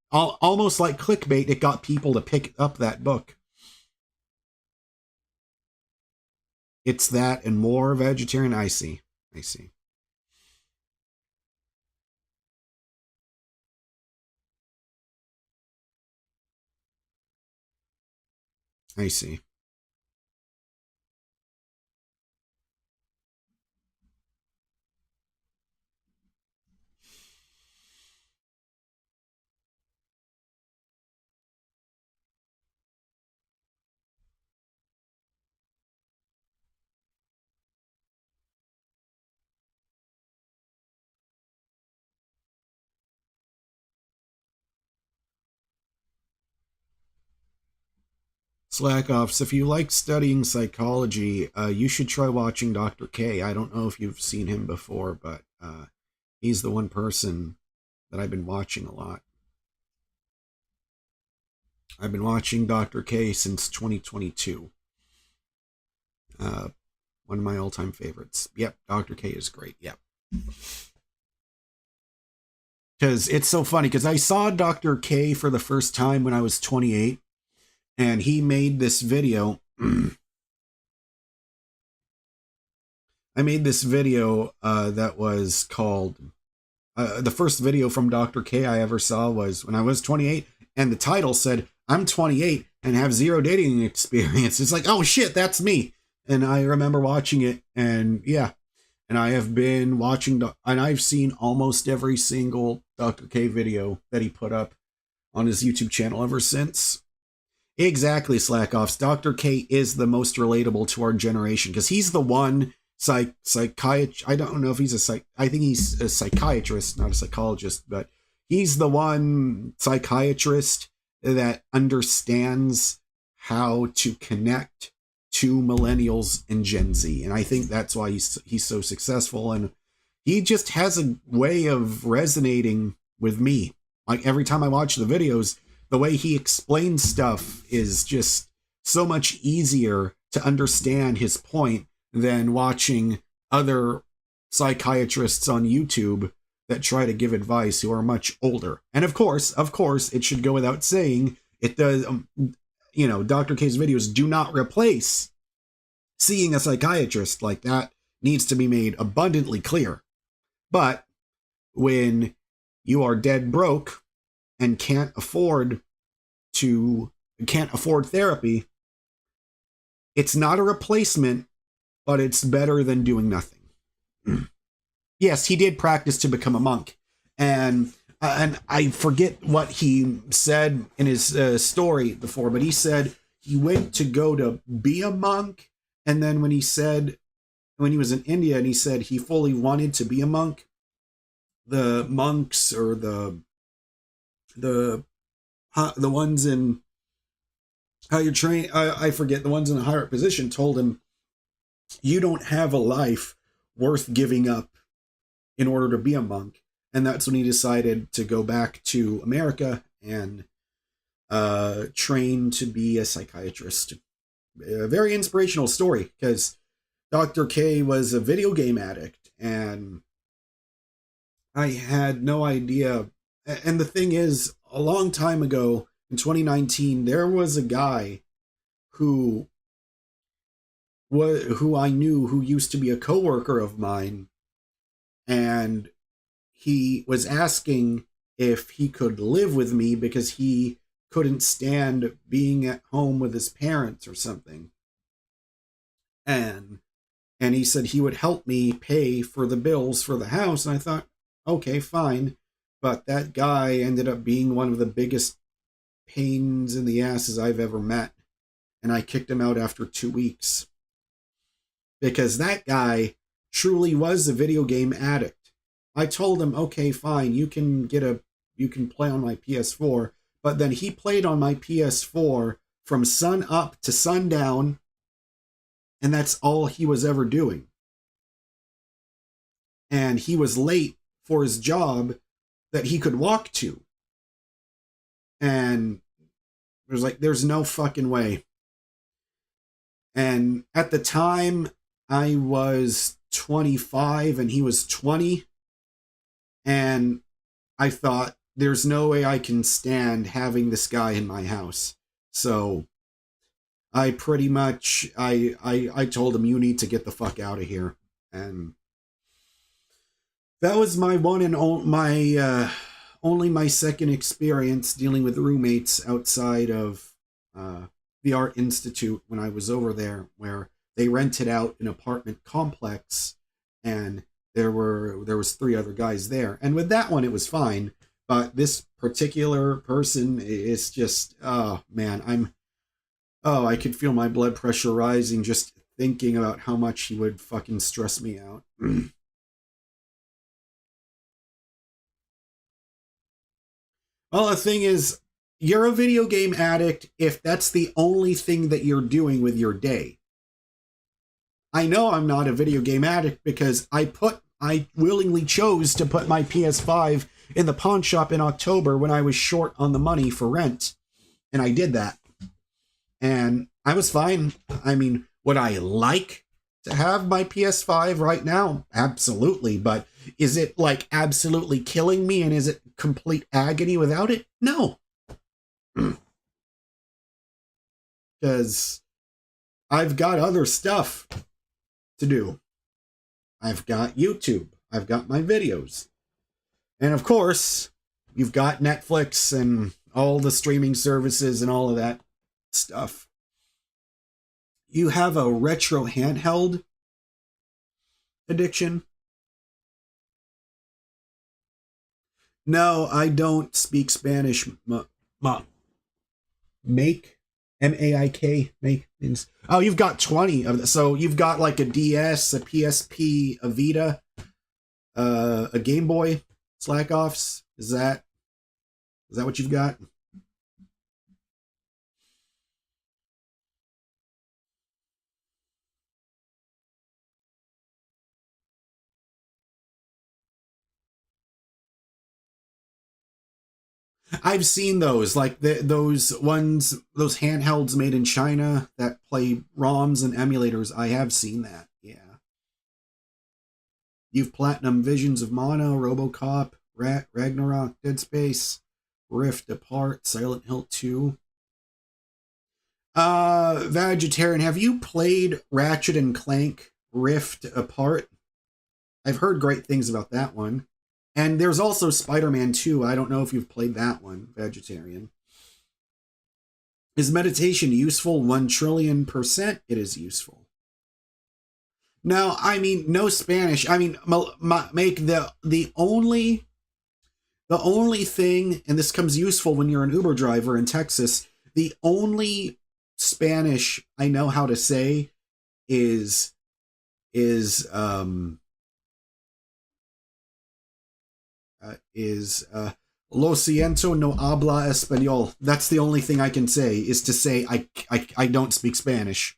A: almost like clickbait, it got people to pick up that book. It's that and more vegetarian. I see. I see. I see. Slack offs. If you like studying psychology, you should try watching Dr. K. I don't know if you've seen him before, but he's the one person that I've been watching a lot. I've been watching Dr. K since 2022. One of my all-time favorites. Yep, Dr. K is great. Yep. Because it's so funny, because I saw Dr. K for the first time when I was 28, and he made this video. I made this video that was called, the first video from Dr. K I ever saw was when I was 28, and the title said, I'm 28 and have zero dating experience. It's like, oh shit, that's me. And I remember watching it, and yeah, and I have been watching, and I've seen almost every single Dr. K video that he put up on his YouTube channel ever since. Exactly, Slackoffs. Dr. K is the most relatable to our generation, because he's the one psychiatrist. I don't know if he's I think he's a psychiatrist, not a psychologist, but he's the one psychiatrist that understands how to connect to millennials and Gen Z. And I think that's why he's so successful. And he just has a way of resonating with me. Like every time I watch the videos, the way he explains stuff is just so much easier to understand his point than watching other psychiatrists on YouTube that try to give advice who are much older. And of course, it should go without saying, it does, Dr. K's videos do not replace seeing a psychiatrist. Like, that needs to be made abundantly clear. But when you are dead broke and can't afford therapy, it's not a replacement, but it's better than doing nothing. Yes, he did practice to become a monk, and I forget what he said in his story before, but he said he went to go to be a monk, and then when he was in India and he said he fully wanted to be a monk, the monks or the ones in how you're trained, I forget, the ones in a higher position told him, you don't have a life worth giving up in order to be a monk. And that's when he decided to go back to America and train to be a psychiatrist. A very inspirational story, because Dr. K was a video game addict, and I had no idea. And the thing is, a long time ago, in 2019, there was a guy who I knew, who used to be a coworker of mine, and he was asking if he could live with me because he couldn't stand being at home with his parents or something. And he said he would help me pay for the bills for the house. And I thought, okay, fine. But that guy ended up being one of the biggest pains in the asses I've ever met. And I kicked him out after 2 weeks. Because that guy truly was a video game addict. I told him, okay, fine, you can play on my PS4. But then he played on my PS4 from sun up to sundown, and that's all he was ever doing. And he was late for his job that he could walk to. And it was like, there's no fucking way. And at the time, I was 25 and he was 20. And I thought, there's no way I can stand having this guy in my house. So I pretty much, I told him, you need to get the fuck out of here. And that was my only my second experience dealing with roommates outside of the Art Institute when I was over there, where they rented out an apartment complex, and there was 3 other guys there. And with that one, it was fine. But this particular person is just, oh man, I could feel my blood pressure rising just thinking about how much he would fucking stress me out. Well, the thing is, you're a video game addict if that's the only thing that you're doing with your day. I know I'm not a video game addict because I willingly chose to put my PS5 in the pawn shop in October when I was short on the money for rent. And I did that. And I was fine. I mean, would I like to have my PS5 right now? Absolutely. But is it like absolutely killing me and is it complete agony without it? No. Because I've got other stuff to do. I've got YouTube. I've got my videos. And of course, you've got Netflix and all the streaming services and all of that stuff. You have a retro handheld addiction? No, I don't speak Spanish. Make? M-A-I-K? Make means... Oh, you've got 20 of them. So you've got like a DS, a PSP, a Vita, a Game Boy, Slack-Offs. Is that what you've got? I've seen those, like those handhelds made in China that play ROMs and emulators. I have seen that, yeah. You've platinum Visions of Mana, RoboCop, Ragnarok, Dead Space, Rift Apart, Silent Hill 2. Vegetarian, have you played Ratchet and Clank Rift Apart? I've heard great things about that one. And there's also Spider-Man 2. I don't know if you've played that one, Vegetarian. Is meditation useful? 1,000,000,000%. It is useful. No, I mean, no Spanish. I mean, make the only thing, and this comes useful when you're an Uber driver in Texas, the only Spanish I know how to say is lo siento, no habla español. That's the only thing I can say, is to say I don't speak Spanish.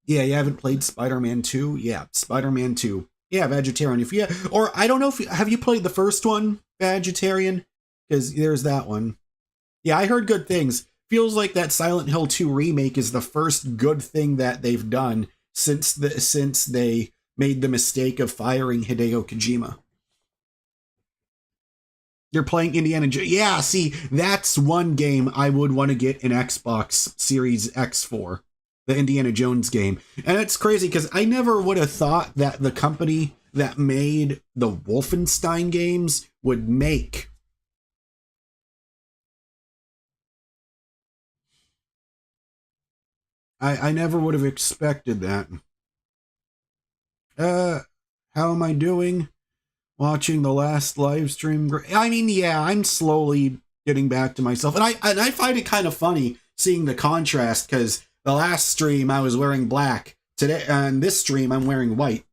A: Yeah, you haven't played Spider-Man 2? Yeah, Spider-Man 2. Yeah, Vegetarian. Or I don't know if have you played the first one, Vegetarian? Because there's that one. Yeah, I heard good things. Feels like that Silent Hill 2 remake is the first good thing that they've done since they made the mistake of firing Hideo Kojima. You're playing Indiana Jones. Yeah, see, that's one game I would want to get an Xbox Series X for. The Indiana Jones game. And it's crazy because I never would have thought that the company that made the Wolfenstein games would make. I never would have expected that. How am I doing? Watching the last live stream. I mean, yeah, I'm slowly getting back to myself. And I find it kind of funny seeing the contrast, because the last stream I was wearing black. Today, on this stream, I'm wearing white.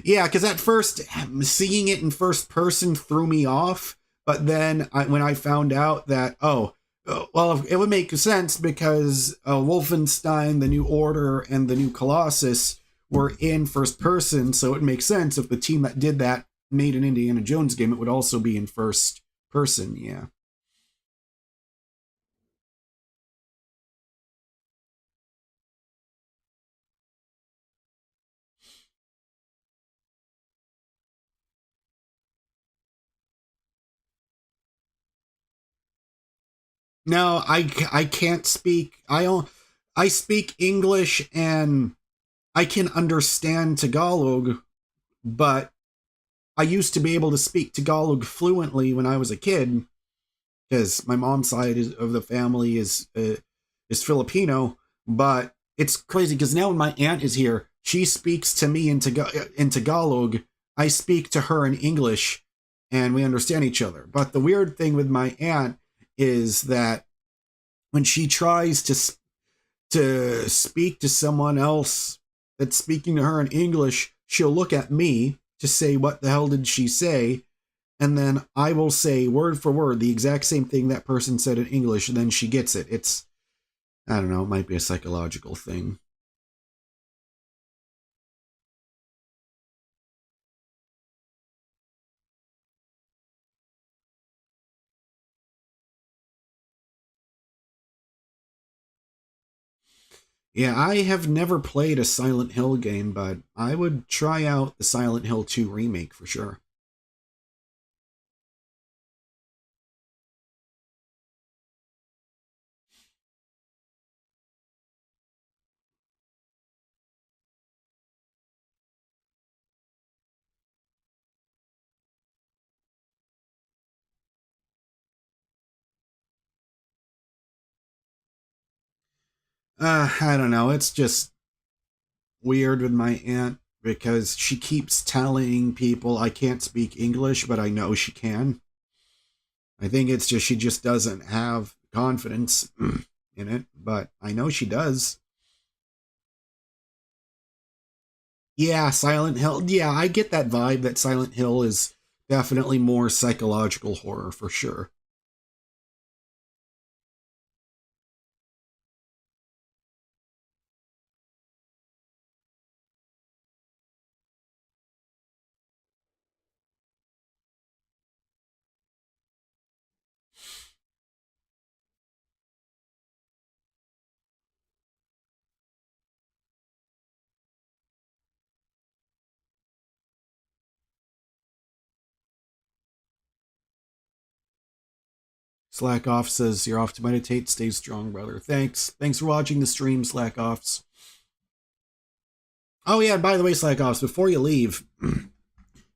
A: Yeah, because at first, seeing it in first person threw me off. But then when I found out that, well, it would make sense because Wolfenstein, the New Order, and the New Colossus were in first person, so it makes sense if the team that did that made an Indiana Jones game, it would also be in first person, yeah. No, I can't speak. I speak English and I can understand Tagalog, but I used to be able to speak Tagalog fluently when I was a kid, because my mom's side of the family is Filipino. But it's crazy because now when my aunt is here, she speaks to me in Tagalog. I speak to her in English, and we understand each other. But the weird thing with my aunt is that when she tries to speak to someone else that's speaking to her in English, she'll look at me to say, what the hell did she say? and then I will say word for word the exact same thing that person said in English, and then she gets it. It's, I don't know, it might be a psychological thing. Yeah, I have never played a Silent Hill game, but I would try out the Silent Hill 2 remake for sure. I don't know. It's just weird with my aunt because she keeps telling people I can't speak English, but I know she can. I think it's just she just doesn't have confidence in it, but I know she does. Yeah, Silent Hill. Yeah, I get that vibe that Silent Hill is definitely more psychological horror for sure. Slack Off says you're off to meditate. Stay strong, brother. Thanks. Thanks for watching the stream, Slack Offs. Oh yeah, and by the way, Slack Offs, before you leave,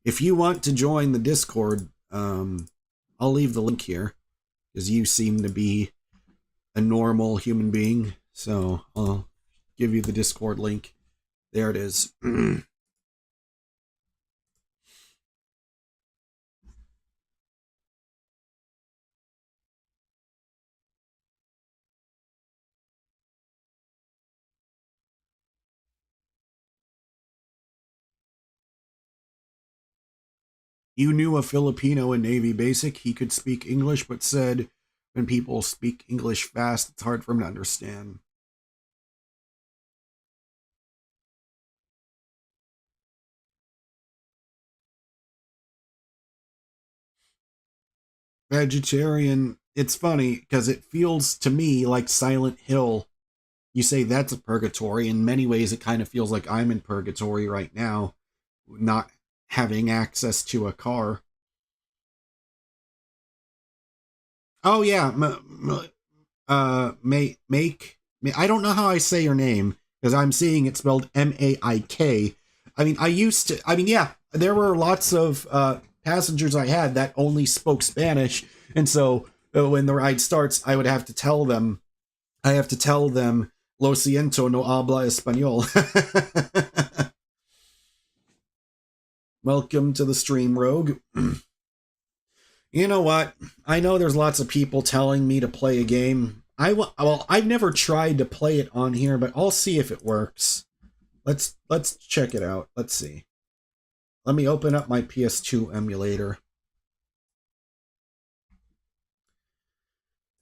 A: if you want to join the Discord, I'll leave the link here because you seem to be a normal human being. So I'll give you the Discord link. There it is. You knew a Filipino in Navy Basic. He could speak English, but said when people speak English fast, it's hard for him to understand. Vegetarian. It's funny because it feels to me like Silent Hill. You say that's a purgatory. In many ways, it kind of feels like I'm in purgatory right now, not having access to a car. Oh yeah, make. I don't know how I say your name because I'm seeing it spelled Maik. I mean, I used to. I mean, yeah, there were lots of passengers I had that only spoke Spanish, and so when the ride starts, I would have to tell them. I have to tell them, "Lo siento, no habla español." Welcome to the stream, Rogue. You know what? I know there's lots of people telling me to play a game. Well, I've never tried to play it on here, but I'll see if it works. Let's check it out. Let's see. Let me open up my PS2 emulator.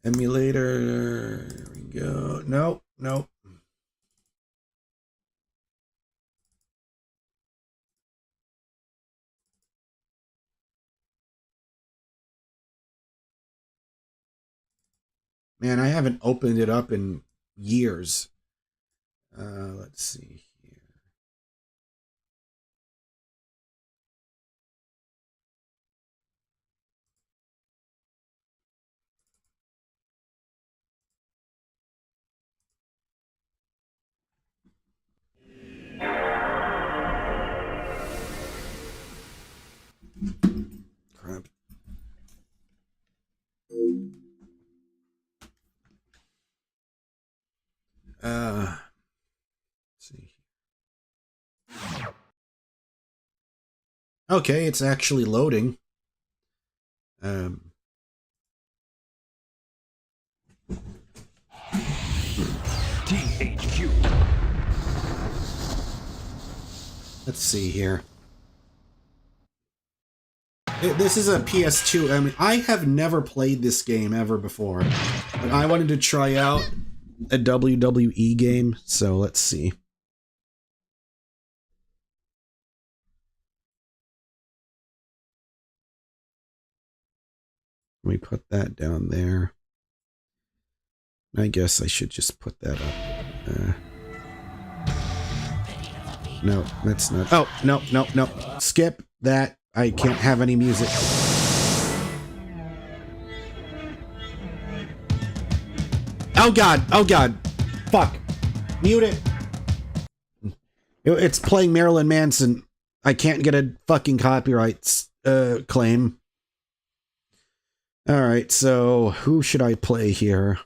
A: Emulator. There we go. Nope, nope. Man, I haven't opened it up in years. Let's see here. Crap. Let's see. Okay, it's actually loading. THQ. Let's see here. This is a PS2. I mean, I have never played this game ever before. But I wanted to try out a WWE game, so let's see. Let me put that down there. I guess I should just put that up. No, that's not. Oh, no, no, no. Skip that. I can't have any music. Oh god, oh god. Fuck. Mute it. It's playing Marilyn Manson. I can't get a fucking copyright claim. Alright, so who should I play here?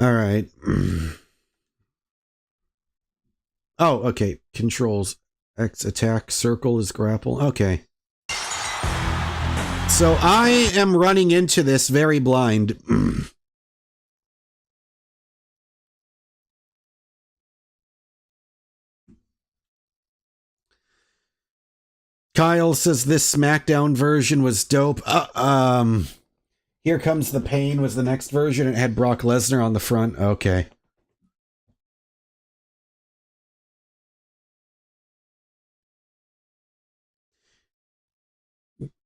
A: All right. Oh, okay. Controls. X attack, circle is grapple. Okay. So I am running into this very blind. Kyle says this SmackDown version was dope. Here Comes the Pain was the next version. It had Brock Lesnar on the front. Okay.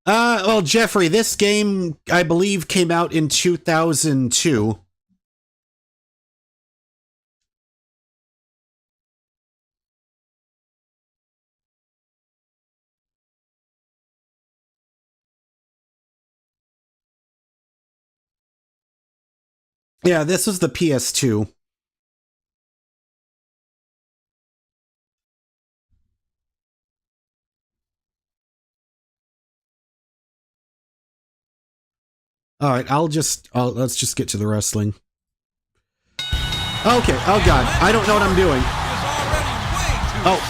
A: Well, Jeffrey, this game, I believe, came out in 2002. Yeah, this was the PS2. All right, let's just get to the wrestling. Okay. Oh god, I don't know what I'm doing. Oh.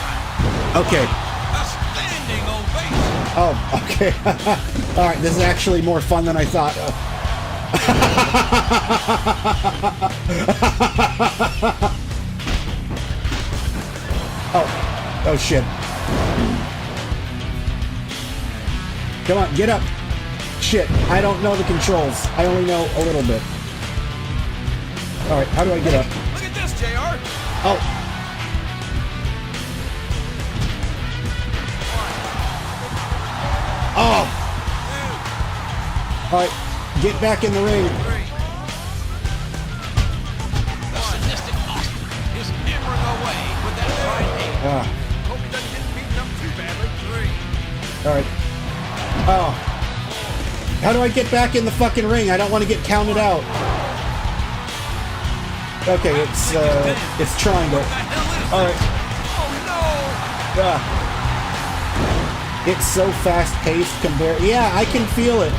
A: Okay. Oh, okay. All right, this is actually more fun than I thought. Oh shit. Come on, get up. Shit, I don't know the controls. I only know a little bit. Alright, how do I get up?
B: Look at this, JR.
A: Oh. Oh. Alright, get back in the ring.
B: The sadistic Austin is hammering away with that right hand. Hope he doesn't get beaten up too badly. 3.
A: Alright. Oh. How do I get back in the fucking ring? I don't want to get counted out. Okay, it's triangle. Alright.
B: Oh no!
A: It's so fast-paced compared... Yeah, I can feel it.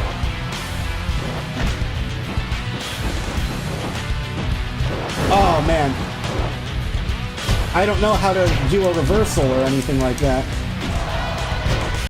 A: Oh, man. I don't know how to do a reversal or anything like that.